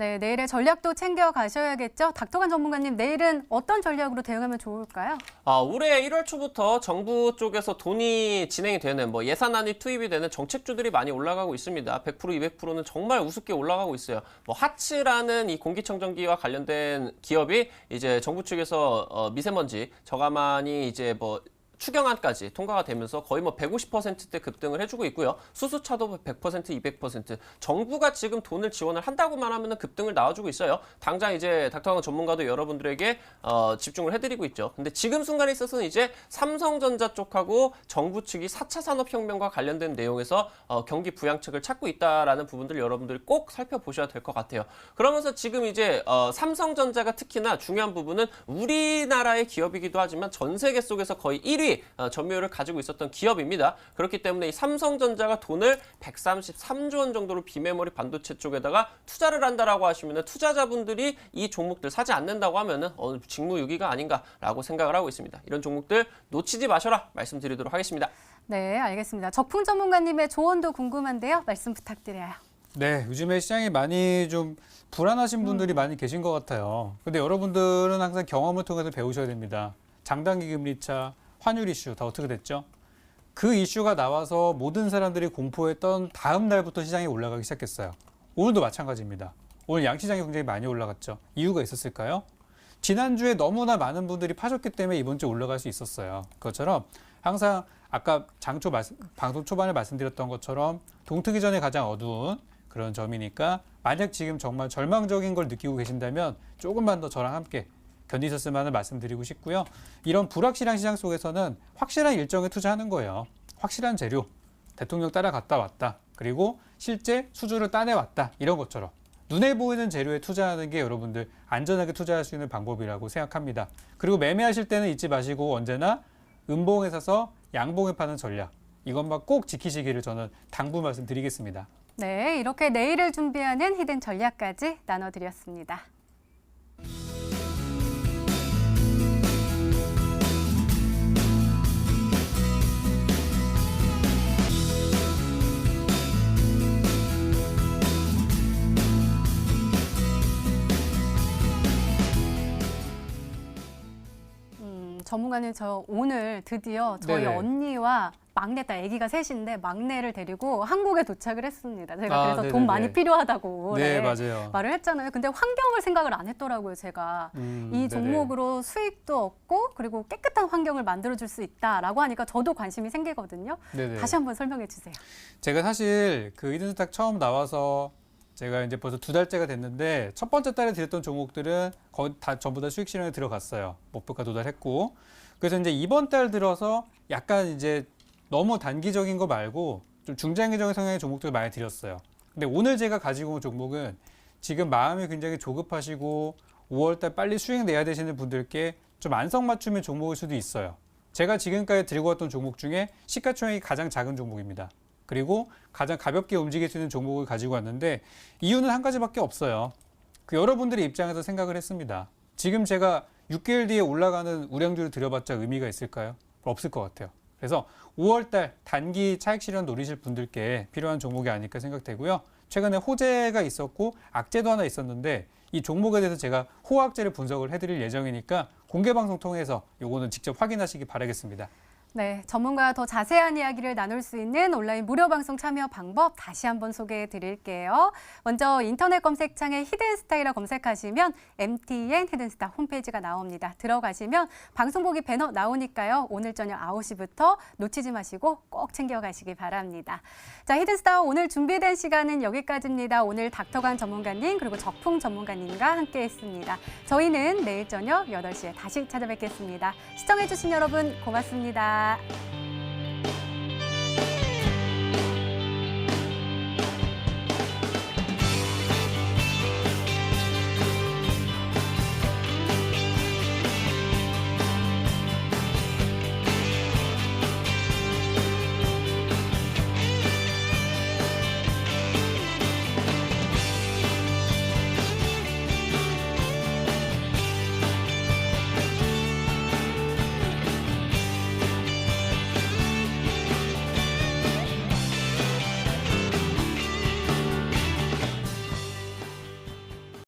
네, 내일의 전략도 챙겨 가셔야겠죠. 닥터간 전문가님, 내일은 어떤 전략으로 대응하면 좋을까요? 올해 1월 초부터 정부 쪽에서 돈이 진행이 되는 예산안이 투입이 되는 정책주들이 많이 올라가고 있습니다. 100%, 200%는 정말 우습게 올라가고 있어요. 하츠라는 이 공기청정기와 관련된 기업이 이제 정부 측에서 미세먼지 저감안이 이제 추경안까지 통과가 되면서 거의 150%대 급등을 해주고 있고요. 수소차도 100%, 200%. 정부가 지금 돈을 지원을 한다고만 하면 급등을 나와주고 있어요. 당장 이제 닥터강 전문가도 여러분들에게 집중을 해드리고 있죠. 근데 지금 순간에 있어서는 이제 삼성전자 쪽하고 정부 측이 4차 산업혁명과 관련된 내용에서 경기 부양책을 찾고 있다라는 부분들 여러분들이 꼭 살펴보셔야 될 것 같아요. 그러면서 지금 이제 삼성전자가 특히나 중요한 부분은 우리나라의 기업이기도 하지만 전 세계 속에서 거의 1위 점유율을 가지고 있었던 기업입니다. 그렇기 때문에 이 삼성전자가 돈을 133조 원 정도로 비메모리 반도체 쪽에다가 투자를 한다라고 하시면 투자자분들이 이 종목들 사지 않는다고 하면은 직무유기가 아닌가라고 생각을 하고 있습니다. 이런 종목들 놓치지 마셔라 말씀드리도록 하겠습니다. 네, 알겠습니다. 적풍 전문가님의 조언도 궁금한데요. 말씀 부탁드려요. 네, 요즘에 시장이 많이 좀 불안하신 분들이 많이 계신 것 같아요. 근데 여러분들은 항상 경험을 통해서 배우셔야 됩니다. 장단기 금리차, 환율 이슈 다 어떻게 됐죠? 그 이슈가 나와서 모든 사람들이 공포했던 다음 날부터 시장이 올라가기 시작했어요. 오늘도 마찬가지입니다. 오늘 양시장이 굉장히 많이 올라갔죠. 이유가 있었을까요? 지난주에 너무나 많은 분들이 파셨기 때문에 이번 주에 올라갈 수 있었어요. 그것처럼 항상 아까 방송 초반에 말씀드렸던 것처럼 동트기 전에 가장 어두운 그런 점이니까 만약 지금 정말 절망적인 걸 느끼고 계신다면 조금만 더 저랑 함께 견디셨을 만을 말씀드리고 싶고요. 이런 불확실한 시장 속에서는 확실한 일정에 투자하는 거예요. 확실한 재료, 대통령 따라갔다 왔다. 그리고 실제 수주를 따내왔다. 이런 것처럼 눈에 보이는 재료에 투자하는 게 여러분들 안전하게 투자할 수 있는 방법이라고 생각합니다. 그리고 매매하실 때는 잊지 마시고 언제나 음봉에 사서 양봉에 파는 전략. 이것만 꼭 지키시기를 저는 당부 말씀드리겠습니다. 네, 이렇게 내일을 준비하는 히든 전략까지 나눠드렸습니다. 전문가님, 저 오늘 드디어 저희 네네. 언니와 막내딸, 아기가 셋인데 막내를 데리고 한국에 도착을 했습니다. 제가 그래서 돈 네네네. 많이 필요하다고 네, 올해 맞아요. 말을 했잖아요. 근데 환경을 생각을 안 했더라고요, 제가. 이 네네. 종목으로 수익도 얻고 그리고 깨끗한 환경을 만들어줄 수 있다라고 하니까 저도 관심이 생기거든요. 네네. 다시 한번 설명해 주세요. 제가 사실 그 히든스탁 처음 나와서 제가 이제 벌써 2달째가 됐는데 첫 번째 달에 드렸던 종목들은 거의 다 전부 다 수익 실현에 들어갔어요. 목표가 도달했고. 그래서 이제 이번 달 들어서 약간 이제 너무 단기적인 거 말고 좀 중장기적인 성향의 종목들을 많이 드렸어요. 근데 오늘 제가 가지고 온 종목은 지금 마음이 굉장히 조급하시고 5월 달 빨리 수익 내야 되시는 분들께 좀 안성맞춤의 종목일 수도 있어요. 제가 지금까지 들고 왔던 종목 중에 시가총액이 가장 작은 종목입니다. 그리고 가장 가볍게 움직일 수 있는 종목을 가지고 왔는데 이유는 한 가지밖에 없어요. 그 여러분들의 입장에서 생각을 했습니다. 지금 제가 6개월 뒤에 올라가는 우량주를 들여봤자 의미가 있을까요? 없을 것 같아요. 그래서 5월달 단기 차익 실현 노리실 분들께 필요한 종목이 아닐까 생각되고요. 최근에 호재가 있었고 악재도 하나 있었는데 이 종목에 대해서 제가 호악재를 분석을 해드릴 예정이니까 공개 방송 통해서 요거는 직접 확인하시기 바라겠습니다. 네, 전문가와 더 자세한 이야기를 나눌 수 있는 온라인 무료 방송 참여 방법 다시 한번 소개해 드릴게요. 먼저 인터넷 검색창에 히든스타이라 검색하시면 MTN 히든스타 홈페이지가 나옵니다. 들어가시면 방송 보기 배너 나오니까요. 오늘 저녁 9시부터 놓치지 마시고 꼭 챙겨가시기 바랍니다. 자, 히든스타 오늘 준비된 시간은 여기까지입니다. 오늘 닥터관 전문가님 그리고 적풍 전문가님과 함께했습니다. 저희는 내일 저녁 8시에 다시 찾아뵙겠습니다. 시청해주신 여러분 고맙습니다.